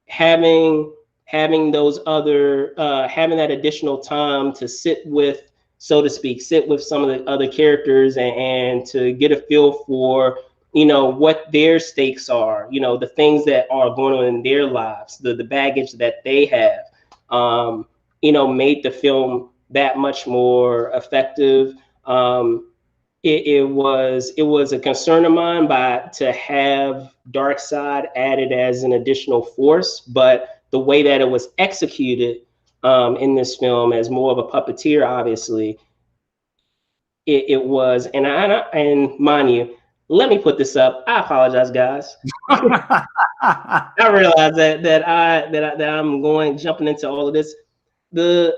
having those other having that additional time to sit with, so to speak, some of the other characters and to get a feel for what their stakes are, the things that are going on in their lives, the baggage that they have, made the film that much more effective. It was a concern of mine to have Darkseid added as an additional force, but the way that it was executed in this film as more of a puppeteer, obviously, it was. And mind you, let me put this up. I apologize, guys. I realize that I'm jumping into all of this. The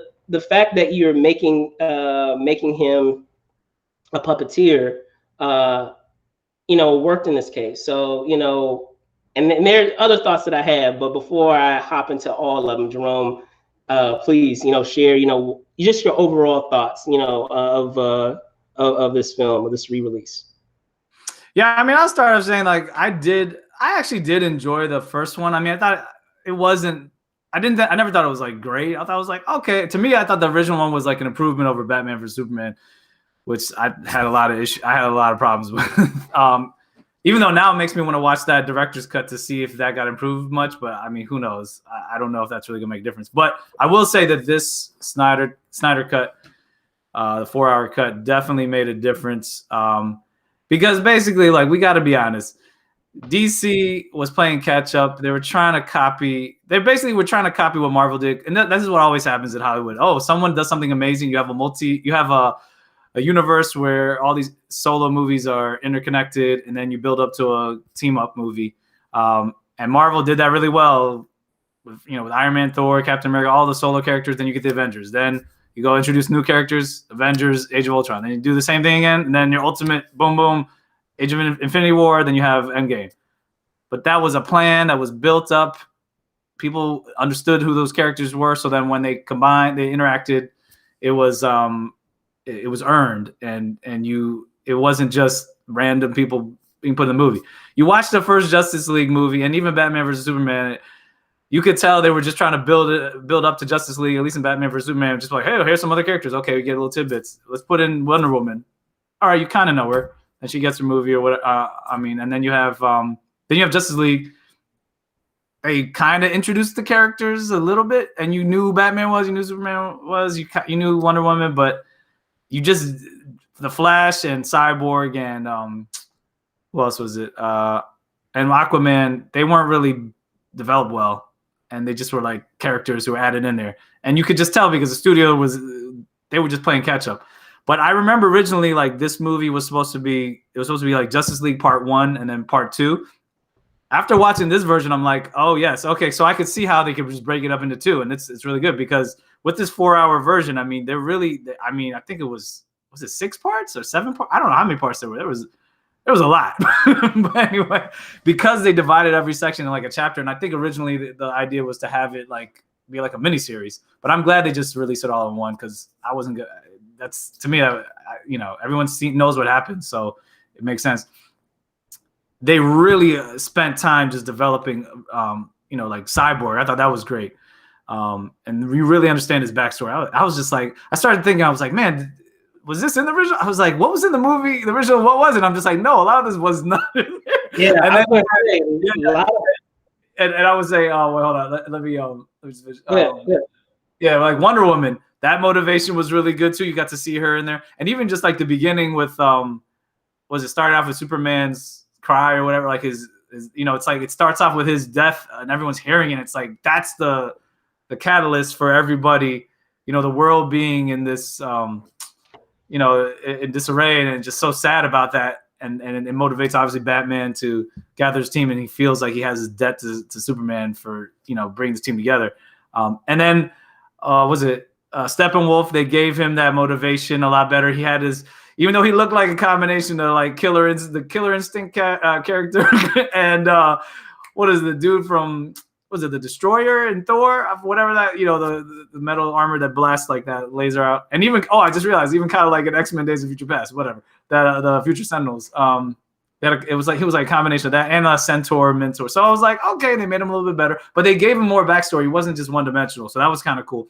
fact that you're making him a puppeteer, worked in this case. So, and there are other thoughts that I have, but before I hop into all of them, Jerome, please, share, just your overall thoughts, of this film, of this re-release. Yeah, I mean, I'll start off saying like I actually did enjoy the first one. I mean, I thought it wasn't. I never thought it was like great. I thought it was like okay. To me, I thought the original one was like an improvement over Batman vs Superman, which I had a lot of issues. I had a lot of problems with. Even though now it makes me want to watch that director's cut to see if that got improved much. But I mean, who knows? I don't know if that's really gonna make a difference. But I will say that this Snyder cut, the 4-hour cut, definitely made a difference. Because basically, like, we got to be honest, DC was playing catch up. They were trying to copy. They basically were trying to copy what Marvel did, and this is what always happens in Hollywood. Oh, someone does something amazing. You have a universe where all these solo movies are interconnected, and then you build up to a team up movie. And Marvel did that really well with Iron Man, Thor, Captain America, all the solo characters. Then you get the Avengers. Then you go introduce new characters, Avengers, Age of Ultron. Then you do the same thing again, and then your ultimate, boom, boom, Age of Infinity War. Then you have Endgame. But that was a plan that was built up. People understood who those characters were, so then when they combined, they interacted. It was earned, and it wasn't just random people being put in the movie. You watch the first Justice League movie, and even Batman vs Superman. You could tell they were just trying to build up to Justice League, at least in Batman vs Superman. Just like, hey, here's some other characters. Okay, we get little tidbits. Let's put in Wonder Woman. All right, you kind of know her, and she gets her movie or what. And then you have Justice League. They kind of introduced the characters a little bit, and you knew who Batman was, you knew Superman was, you knew Wonder Woman, but you just the Flash and Cyborg and who else was it? And Aquaman. They weren't really developed well. And they just were like characters who were added in there. And you could just tell because the studio they were just playing catch up. But I remember originally, like, this movie was supposed to be like Justice League Part 1 and then Part 2. After watching this version, I'm like, oh yes, okay. So I could see how they could just break it up into 2. And it's really good because with this 4-hour version, I mean, I think it was it 6 parts or 7 parts? I don't know how many parts there were. There was a lot. But anyway, because they divided every section in like a chapter, and I think originally the idea was to have it like be like a mini series. But I'm glad they just released it all in one because I wasn't good. That's to me, everyone knows what happened, so it makes sense. They really spent time just developing, like Cyborg. I thought that was great, and we really understand his backstory. I was just like, I started thinking, I was like, man. Was this in the original? I was like, what was in the movie? The original, what was it? I'm just like, no, a lot of this was not in there. Yeah, and I would say, oh, well, hold on. Let me like Wonder Woman, that motivation was really good too. You got to see her in there. And even just like the beginning with, it started off with Superman's cry or whatever, like his it's like, it starts off with his death and everyone's hearing it. It's like, that's the catalyst for everybody, the world being in this, in disarray, and just so sad about that. And it motivates obviously Batman to gather his team, and he feels like he has his debt to Superman for, bringing this team together. And then Steppenwolf, they gave him that motivation a lot better. He had even though he looked like a combination of like the Killer Instinct character and what is the dude from, was it the Destroyer and Thor? Whatever that, the metal armor that blasts like that laser out. And even, I just realized, even kind of like an X-Men Days of Future Past, whatever. That the Future Sentinels. He was like a combination of that and a Centaur mentor. So I was like, okay, they made him a little bit better, but they gave him more backstory. He wasn't just one-dimensional. So that was kind of cool.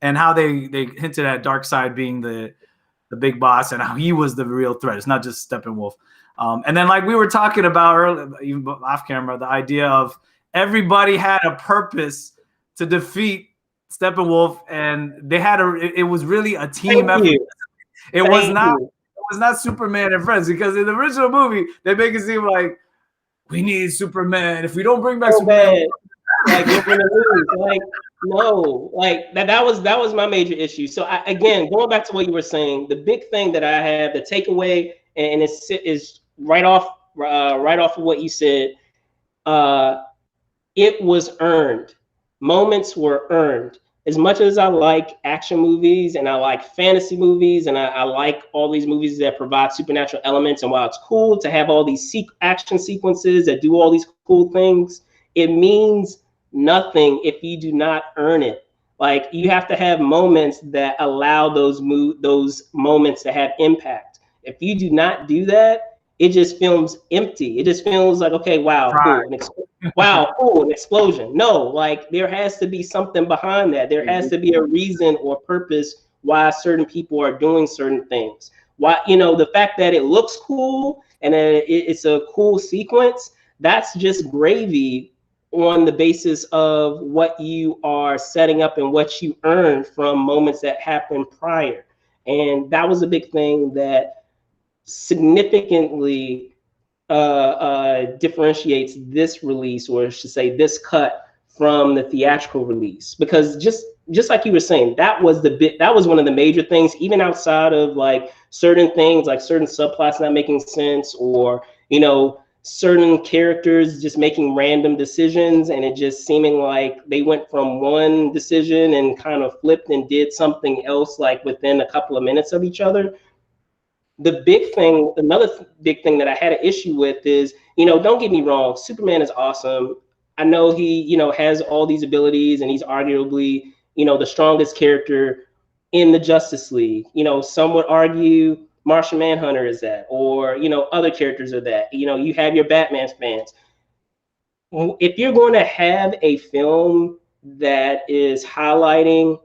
And how they hinted at Darkseid being the big boss and how he was the real threat. It's not just Steppenwolf. And then like we were talking about earlier, even off camera, the idea of everybody had a purpose to defeat Steppenwolf, and they had it was really a team effort. It was not Superman and friends, because in the original movie they make it seem like we need Superman. If we don't bring back Superman, like we're gonna lose. Like no, like that was my major issue. So again, going back to what you were saying, the big thing that I have, the takeaway, and is right off of what you said. It was earned. Moments were earned. As much as I like action movies and I like fantasy movies and I like all these movies that provide supernatural elements, and while it's cool to have all these action sequences that do all these cool things, it means nothing if you do not earn it. Like, you have to have moments that allow those moments to have impact. If you do not do that, it just feels empty. It just feels like, okay, wow, cool. Wow, cool, an explosion. No, like, there has to be something behind that. There has to be a reason or purpose why certain people are doing certain things. Why, the fact that it looks cool and it's a cool sequence, that's just gravy on the basis of what you are setting up and what you earn from moments that happened prior. And that was a big thing that significantly differentiates this release, or I should say this cut, from the theatrical release. Because just like you were saying, that was one of the major things, even outside of like certain things, like certain subplots not making sense, or certain characters just making random decisions, and it just seeming like they went from one decision and kind of flipped and did something else like within a couple of minutes of each other. Another big thing that I had an issue with is, don't get me wrong, Superman is awesome. I know he, has all these abilities, and he's arguably, the strongest character in the Justice League. Some would argue Martian Manhunter is that, or, other characters are that. You have your Batman fans. If you're going to have a film that is highlighting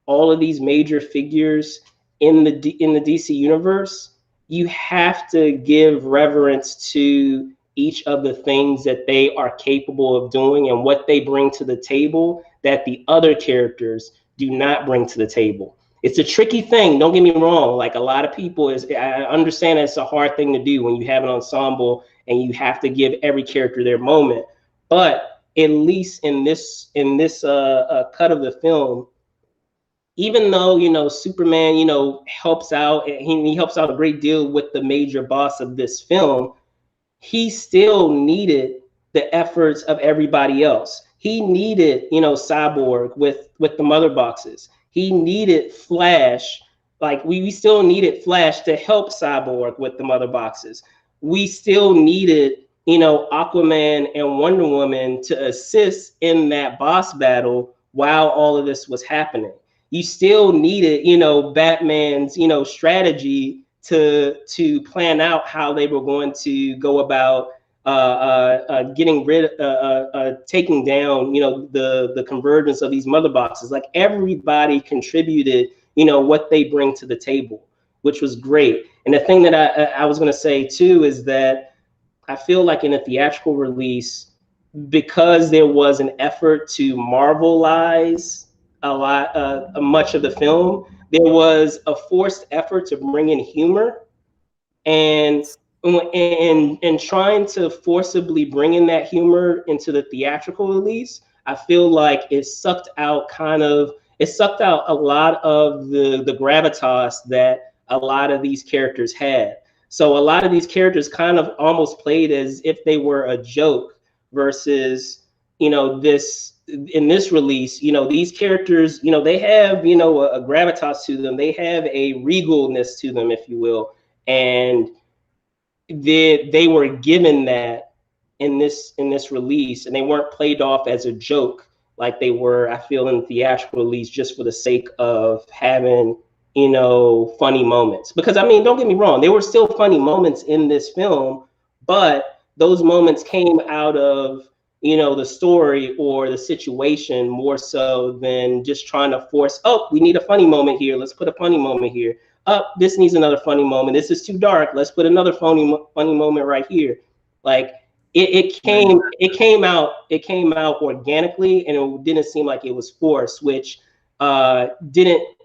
all of these major figures in the DC universe, you have to give reverence to each of the things that they are capable of doing and what they bring to the table that the other characters do not bring to the table. It's a tricky thing, don't get me wrong. Like, a lot of people, I understand it's a hard thing to do when you have an ensemble and you have to give every character their moment. But at least in this cut of the film, even though, Superman, helps out, and he helps out a great deal with the major boss of this film, he still needed the efforts of everybody else. He needed, Cyborg with the mother boxes. He needed Flash. Like, we still needed Flash to help Cyborg with the mother boxes. We still needed, Aquaman and Wonder Woman to assist in that boss battle while all of this was happening. You still needed, Batman's, strategy to plan out how they were going to go about getting taking down, the convergence of these mother boxes. Like, everybody contributed, what they bring to the table, which was great. And the thing that I was going to say too is that I feel like in a theatrical release, because there was an effort to Marvelize much of the film, there was a forced effort to bring in humor, and trying to forcibly bring in that humor into the theatrical release, I feel like it sucked out a lot of the gravitas that a lot of these characters had. So a lot of these characters kind of almost played as if they were a joke, versus, in this release, these characters, they have, a gravitas to them. They have a regalness to them, if you will. And they were given that in this release, and they weren't played off as a joke like they were, I feel, in the theatrical release, just for the sake of having, funny moments. Because, I mean, don't get me wrong, there were still funny moments in this film, but those moments came out of, the story or the situation more so than just trying to force, oh, we need a funny moment here, let's put a funny moment here. This needs another funny moment. This is too dark, let's put another funny moment right here. Like, it came out organically, and it didn't seem like it was forced, which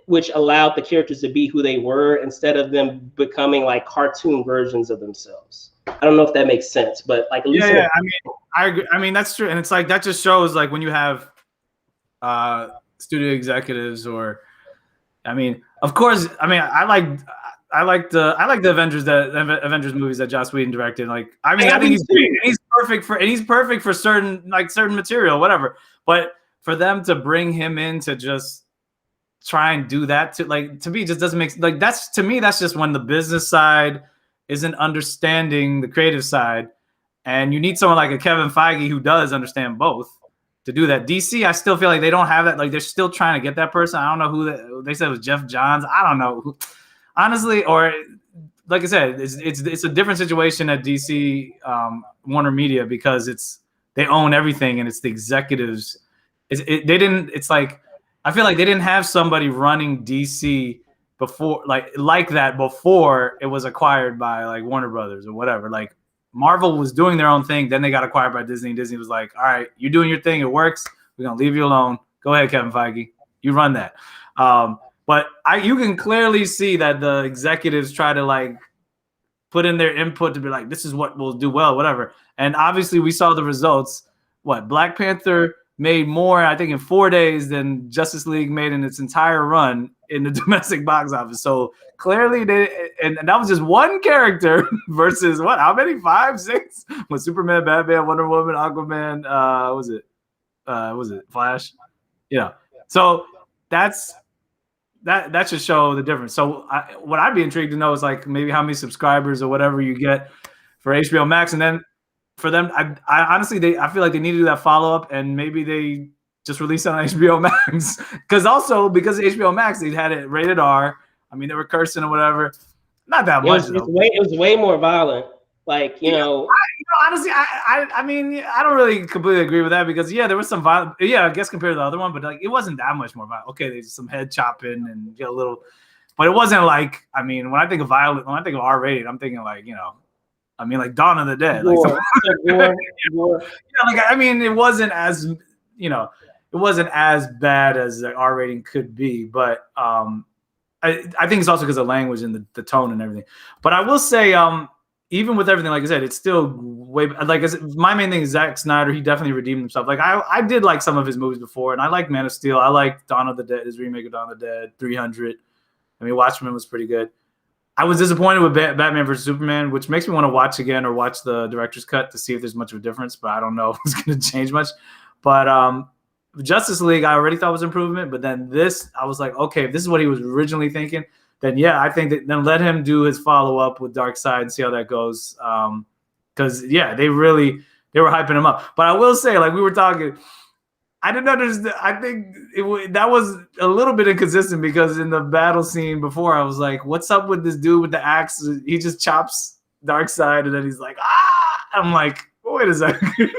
which allowed the characters to be who they were instead of them becoming like cartoon versions of themselves. I don't know if that makes sense, but like at least I mean, I agree. I mean, that's true, and it's like that just shows like when you have studio executives, or I mean, of course, I mean, I like the Avengers movies that Joss Whedon directed. Like, I mean, I think he's perfect for certain material, whatever. But for them to bring him in to just try and do that to me just doesn't make like that's just when the business side isn't understanding the creative side, and you need someone like a Kevin Feige who does understand both to do that. DC, I still feel like they don't have that. Like, they're still trying to get that person. I don't know who they said it was Jeff Johns. I don't know who, honestly. Or like I said, it's a different situation at DC Warner Media because they own everything and it's the executives. It's like I feel like they didn't have somebody running DC before like that before it was acquired by like Warner Brothers or whatever. Like, Marvel was doing their own thing, then they got acquired by Disney, and Disney was like, all right, you're doing your thing, it works, we're gonna leave you alone, go ahead, Kevin Feige, you run that. But you can clearly see that the executives try to like put in their input to be like, this is what will do well, whatever. And obviously we saw the results. Black Panther made more, I think, in 4 days than Justice League made in its entire run in the domestic box office. So clearly and that was just one character versus how many? 5, 6? With Superman, Batman, Wonder Woman, Aquaman, was it Flash? Yeah. So that should show the difference. So what I'd be intrigued to know is like maybe how many subscribers or whatever you get for HBO Max, and then for them, I honestly, I feel like they need to do that follow up, and maybe they just release it on HBO Max because of HBO Max, they had it rated R. I mean, they were cursing or whatever. Not that much. It was way more violent. Like, honestly, I mean, I don't really completely agree with that because there was some violence. Yeah, I guess compared to the other one, but like it wasn't that much more violent. Okay, there's some head chopping and a little, but it wasn't like, I mean, when I think of R-rated, I'm thinking like, I mean, like Dawn of the Dead. I mean, it wasn't as, it wasn't as bad as the R rating could be, but I think it's also because of language and the tone and everything. But I will say, even with everything, like I said, it's still way, like I said, my main thing is Zack Snyder. He definitely redeemed himself. Like I did like some of his movies before, and I like Man of Steel. I like Dawn of the Dead, his remake of Dawn of the Dead, 300. I mean, Watchmen was pretty good. I was disappointed with Batman vs. Superman, which makes me want to watch again or watch the director's cut to see if there's much of a difference, but I don't know if it's going to change much. But Justice League, I already thought was improvement, but then this, I was like, okay, if this is what he was originally thinking, then I think that then let him do his follow-up with Darkseid and see how that goes. Because, they were hyping him up. But I will say, like we were talking, I didn't understand. I think that was a little bit inconsistent because in the battle scene before, I was like, what's up with this dude with the axe? He just chops Darkseid and then he's like, ah! I'm like, wait a second.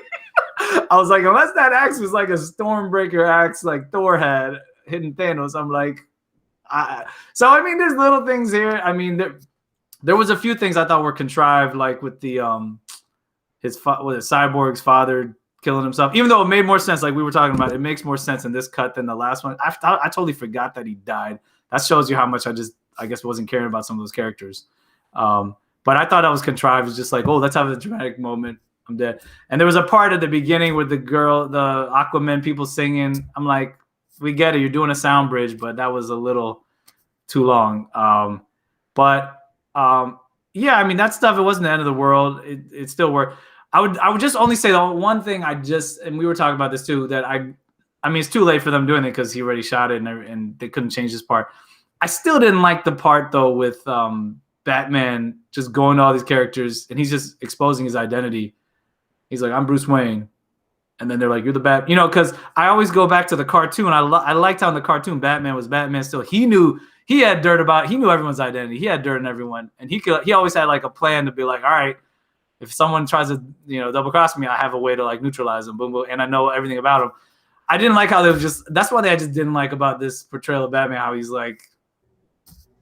I was like, unless that axe was like a Stormbreaker axe like Thor had hitting Thanos, I'm like, so I mean, there's little things here. I mean, there was a few things I thought were contrived, like with the Cyborg's father killing himself, even though it made more sense, like we were talking about, it makes more sense in this cut than the last one. I totally forgot that he died. That shows you how much I guess wasn't caring about some of those characters. But I thought that was contrived. It's just like, oh, let's have a dramatic moment, I'm dead. And there was a part at the beginning with the Aquaman people singing. I'm like, we get it, you're doing a sound bridge, but that was a little too long. I mean, that stuff, it wasn't the end of the world. It still worked. I would just only say the one thing and we were talking about this too, that I mean, it's too late for them doing it because he already shot it and they couldn't change this part. I still didn't like the part though with Batman just going to all these characters and he's just exposing his identity. He's like, I'm Bruce Wayne. And then they're like, you're the Bat, because I always go back to the cartoon. I liked how in the cartoon Batman was Batman still. He knew everyone's identity. He had dirt on everyone. And he always had like a plan to be like, all right, if someone tries to, double cross me, I have a way to like neutralize them. Boom, boom. And I know everything about him. I didn't like how they were that's one thing I just didn't like about this portrayal of Batman, how he's like,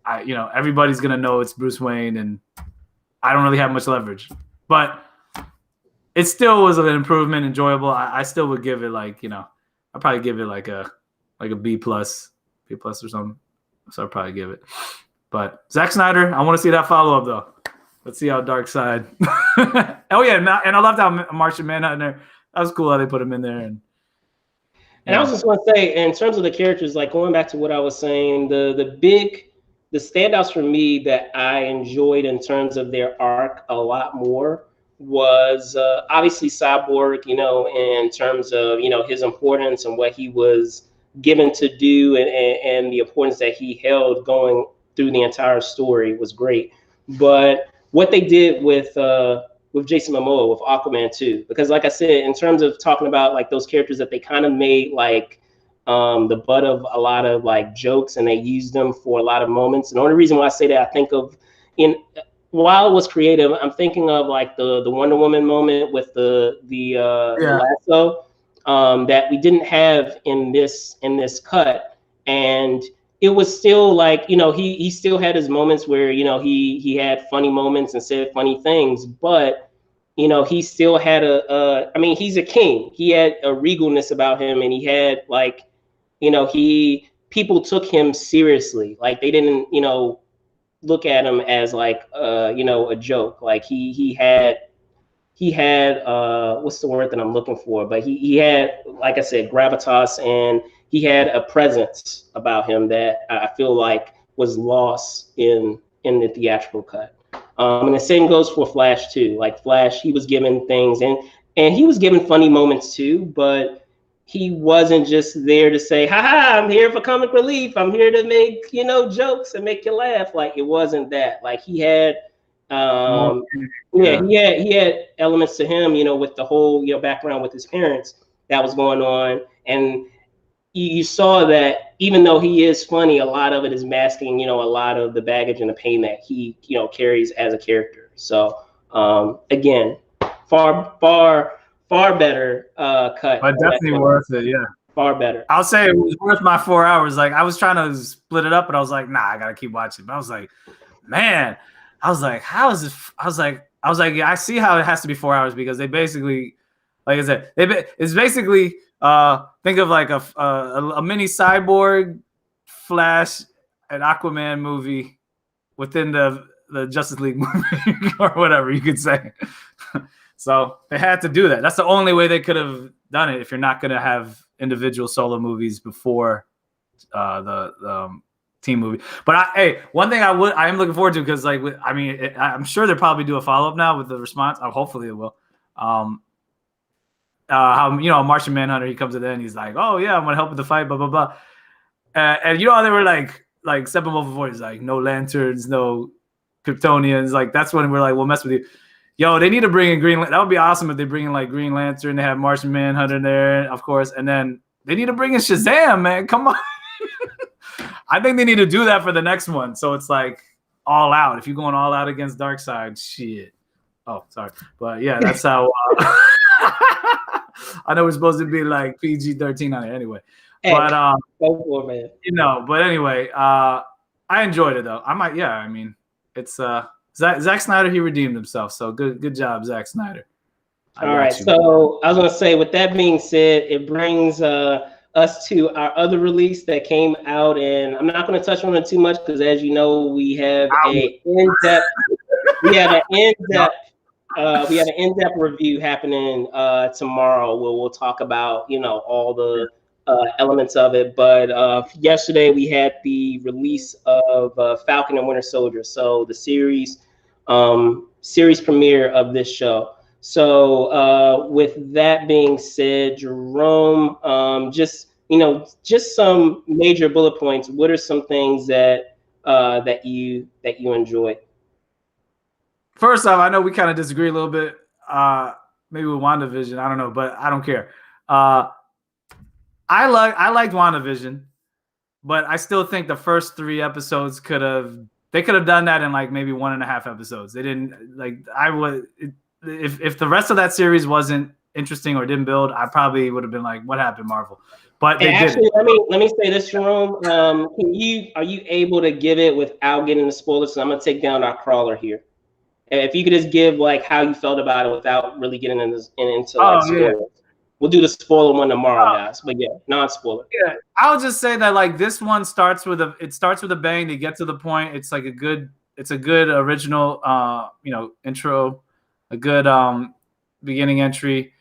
everybody's going to know it's Bruce Wayne and I don't really have much leverage. But it still was an improvement, enjoyable. I still would give it like, I'd probably give it like a B plus. A+ or something. So I'll probably give it. But Zack Snyder, I want to see that follow-up though. Let's see how Dark Side. Oh yeah, and I loved how Martian Manhunter. That was cool how they put him in there. And I was just going to say, in terms of the characters, like going back to what I was saying, the standouts for me that I enjoyed in terms of their arc a lot more was obviously Cyborg, in terms of, his importance and what he was given to do and the importance that he held going through the entire story was great. But what they did with Jason Momoa, with Aquaman 2, because like I said, in terms of talking about like those characters that they kind of made like the butt of a lot of like jokes, and they used them for a lot of moments. And the only reason why I say that, I think of while it was creative, I'm thinking of like the Wonder Woman moment with the lasso that we didn't have in this cut, and it was still like, he still had his moments where, he had funny moments and said funny things, but, he still had I mean, he's a king. He had a regalness about him, and he had like, people took him seriously. Like they didn't, look at him as like, a joke. Like he had what's the word that I'm looking for? But he had, like I said, gravitas, and he had a presence about him that I feel like was lost in the theatrical cut. And the same goes for Flash too. Like Flash, he was given things, and he was given funny moments too, but he wasn't just there to say, "Ha ha, I'm here for comic relief. I'm here to make, jokes and make you laugh." Like it wasn't that. Like he had he had elements to him, with the whole, background with his parents that was going on. And you saw that even though he is funny, a lot of it is masking, a lot of the baggage and the pain that he, carries as a character. So again, far better cut. But definitely worth it, yeah. Far better. I'll say it was worth my 4 hours. Like I was trying to split it up, but I was like, nah, I gotta keep watching. But I was like, man, how is this? I was like, I see how it has to be 4 hours, because they basically, like I said, it's basically think of like a mini Cyborg, Flash, and Aquaman movie within the Justice League movie or whatever you could say. So they had to do that. That's the only way they could have done it, if you're not going to have individual solo movies before the team movie. But one thing I am looking forward to, because like I'm sure they'll probably do a follow-up now with the response. Hopefully it will. How Martian Manhunter, he comes at the end, he's like, oh yeah, I'm gonna help with the fight, blah blah blah. And how they were like stepping overboard. He's like, no lanterns, no Kryptonians. Like that's when we're like, we'll mess with you. Yo, they need to bring in Green Lantern. That would be awesome if they bring in like Green Lantern. They have Martian Manhunter there, of course, and then they need to bring in Shazam, man. Come on. I think they need to do that for the next one. So it's like all out. If you're going all out against Darkseid, shit. Oh, sorry. But yeah, that's how I know we're supposed to be like PG-13 on it anyway. Hey, but but anyway, I enjoyed it though. It's Zack Snyder, he redeemed himself. So good job, Zack Snyder. All right. So I was gonna say, with that being said, it brings us to our other release that came out, and I'm not going to touch on it too much because, as you know, we have an in-depth review happening tomorrow, where we'll talk about all the elements of it. But yesterday we had the release of Falcon and Winter Soldier, so the series premiere of this show. So with that being said, Jerome, just some major bullet points. What are some things that you enjoyed? First off, I know we kind of disagree a little bit, maybe with WandaVision. I don't know, but I don't care. I liked WandaVision, but I still think the first 3 episodes could have done that in like maybe 1.5 episodes. They didn't if the rest of that series wasn't interesting or didn't build, I probably would have been like, what happened, Marvel? But they actually didn't. Let me say this, Jerome. Are you able to give it without getting the spoilers? So I'm gonna take down our crawler here. If you could just give like how you felt about it without really getting into spoilers. We'll do the spoiler one tomorrow, guys. But yeah, non-spoiler. Yeah, I'll just say that like this one starts with a bang. They get to the point. It's like a good original intro, a good beginning entry.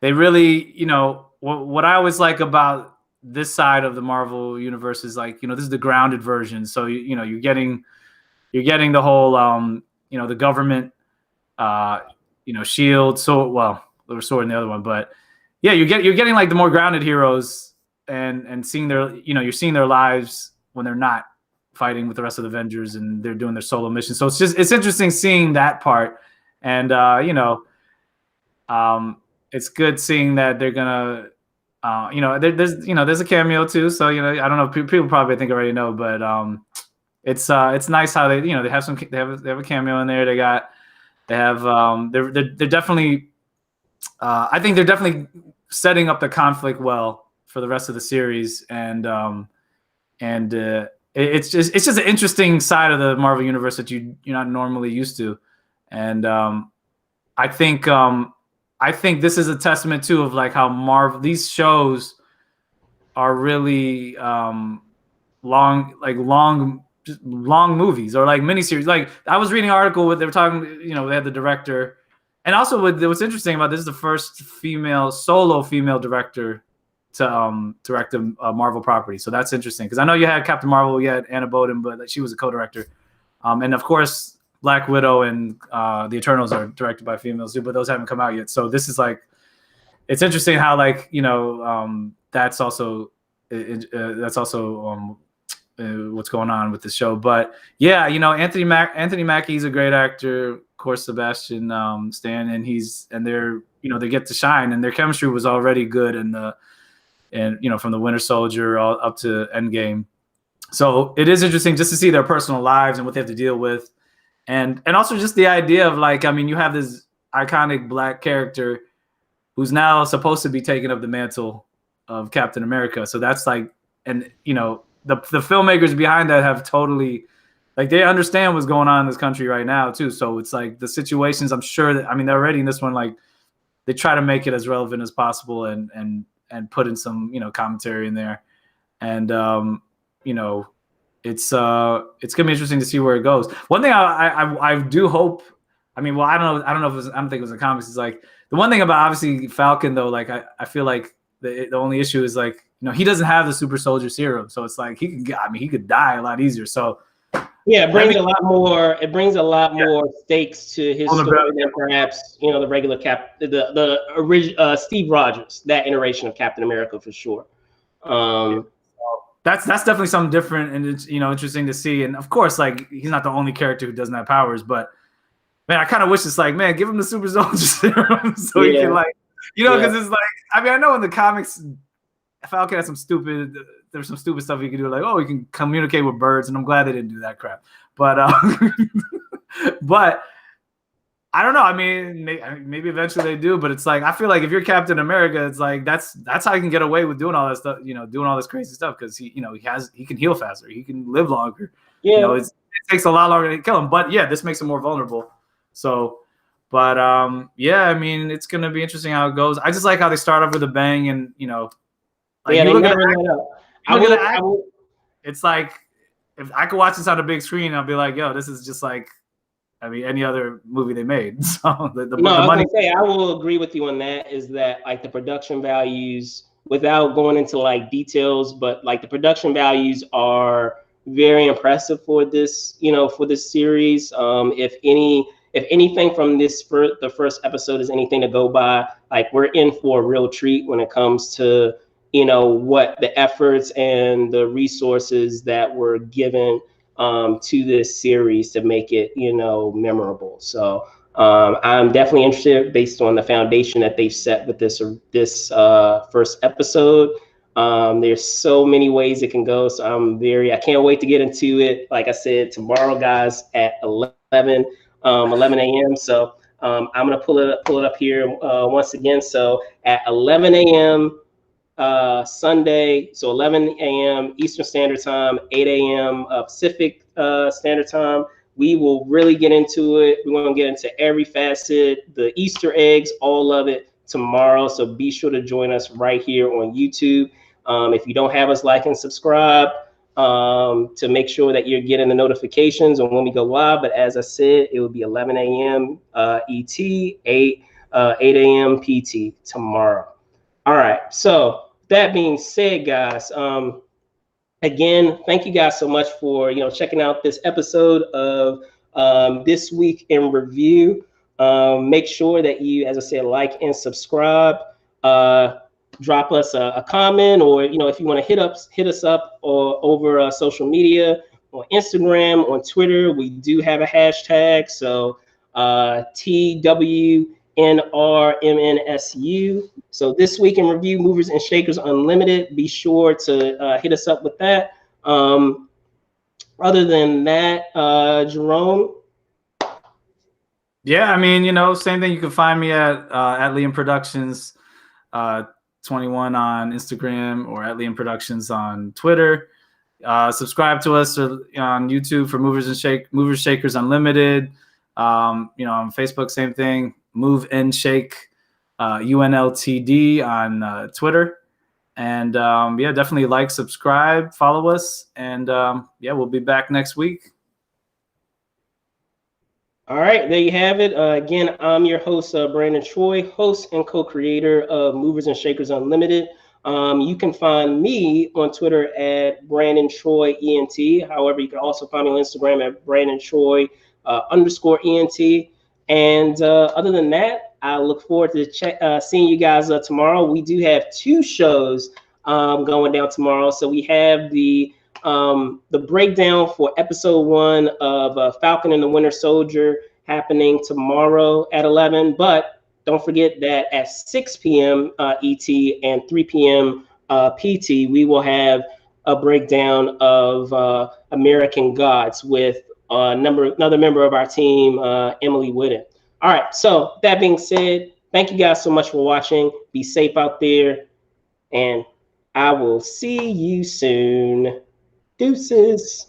They really, what I always like about this side of the Marvel universe is like, this is the grounded version. So you're getting the whole the government shield. So well, there was sword in the other one, but yeah, you're getting like the more grounded heroes and seeing their you're seeing their lives when they're not fighting with the rest of the Avengers and they're doing their solo mission. So it's interesting seeing that part, and it's good seeing that they're gonna there's a cameo too. So I don't know, people probably think already know, but it's nice how they they have a cameo in there. They're definitely I think they're definitely setting up the conflict well for the rest of the series, and it's just an interesting side of the Marvel universe that you're not normally used to, and I think this is a testament too of like how these shows are really long movies or like miniseries. Like I was reading an article where they were talking, they had the director, and also what's interesting about this is the first solo female director to direct a Marvel property. So that's interesting because I know you had Captain Marvel, you had Anna Boden, but she was a co-director, and of course Black Widow and the Eternals are directed by females too, but those haven't come out yet. So this is like, it's interesting how like that's also what's going on with the show. But yeah, Anthony Mackie's a great actor, of course. Sebastian Stan, and they're they get to shine, and their chemistry was already good from the Winter Soldier all up to Endgame. So it is interesting just to see their personal lives and what they have to deal with. And also just the idea of like, you have this iconic Black character who's now supposed to be taking up the mantle of Captain America. So that's like, and the filmmakers behind that have totally, like, they understand what's going on in this country right now too. So it's like the situations, I'm sure that, they're already in this one, like they try to make it as relevant as possible and put in some, commentary in there. And, it's gonna be interesting to see where it goes. One thing I do hope, I don't know if I don't think it was in comics. It's like the one thing about obviously Falcon though, like I feel like the only issue is like he doesn't have the super soldier serum, so it's like he could die a lot easier. So yeah, it brings a lot more. It brings a lot more stakes to his story than perhaps the regular the original Steve Rogers, that iteration of Captain America for sure. That's definitely something different, and it's interesting to see. And of course, like he's not the only character who doesn't have powers, but man, I kind of wish it's like, man, give him the super soldier serum so he can like, because it's like, I know in the comics, Falcon has there's some stupid stuff he can do, like, oh, he can communicate with birds, and I'm glad they didn't do that crap. But but I don't know. Maybe eventually they do, but it's like I feel like if you're Captain America, it's like that's how you can get away with doing all that stuff, doing all this crazy stuff because he can heal faster, he can live longer. Yeah, it takes a lot longer to kill him, but yeah, this makes him more vulnerable. So, but yeah, it's gonna be interesting how it goes. I just like how they start off with a bang, and like they never it's like if I could watch this on a big screen, I'll be like, yo, this is just like. Any other movie they made. So the money. I will agree with you on that. Is that like the production values, without going into like details, but like the production values are very impressive for this, for this series. If anything from the first episode is anything to go by, like we're in for a real treat when it comes to what the efforts and the resources that were given to this series to make it memorable. So I'm definitely interested based on the foundation that they've set with this first episode. There's so many ways it can go, so I can't wait to get into it. Like I said, tomorrow, guys, at 11 a.m. So I'm gonna pull it up here once again. So at 11 a.m. Sunday, so 11 a.m. Eastern Standard Time, 8 a.m. Pacific Standard Time. We will really get into it. We're going to get into every facet, the Easter eggs, all of it. tomorrow. So be sure to join us right here on YouTube. If you don't have us, like and subscribe to make sure that you're getting the notifications on when we go live. But as I said, it will be 11 a.m. ET, 8 a.m. PT tomorrow. All right. So that being said, guys, again, thank you guys so much for checking out this episode of This Week in Review. Make sure that you, as I said, like and subscribe. Drop us a comment, or if you want to hit us up or over social media on Instagram, on Twitter. We do have a hashtag, so TWNRMNSU. So This Week in Review, Movers and Shakers Unlimited. Be sure to hit us up with that. Other than that, Jerome. Yeah, I mean, same thing. You can find me at Liam Productions 21 on Instagram, or at Liam Productions on Twitter. Subscribe to us on YouTube for Movers Shakers Unlimited. On Facebook, same thing. Move and Shake UNLTD on Twitter. And yeah, definitely like, subscribe, follow us, and yeah, we'll be back next week. All right, there you have it. Again, I'm your host, Brandon Troy, host and co-creator of Movers and Shakers Unlimited. You can find me on Twitter at Brandon Troy ENT. However, you can also find me on Instagram at Brandon Troy _ENT. And other than that, I look forward to seeing you guys tomorrow. We do have 2 shows going down tomorrow. So we have the breakdown for episode 1 of Falcon and the Winter Soldier happening tomorrow at 11. But don't forget that at 6 p.m. ET and 3 p.m. PT, we will have a breakdown of American Gods with another member of our team, Emily Whitten. All right, so that being said, thank you guys so much for watching. Be safe out there, and I will see you soon. Deuces.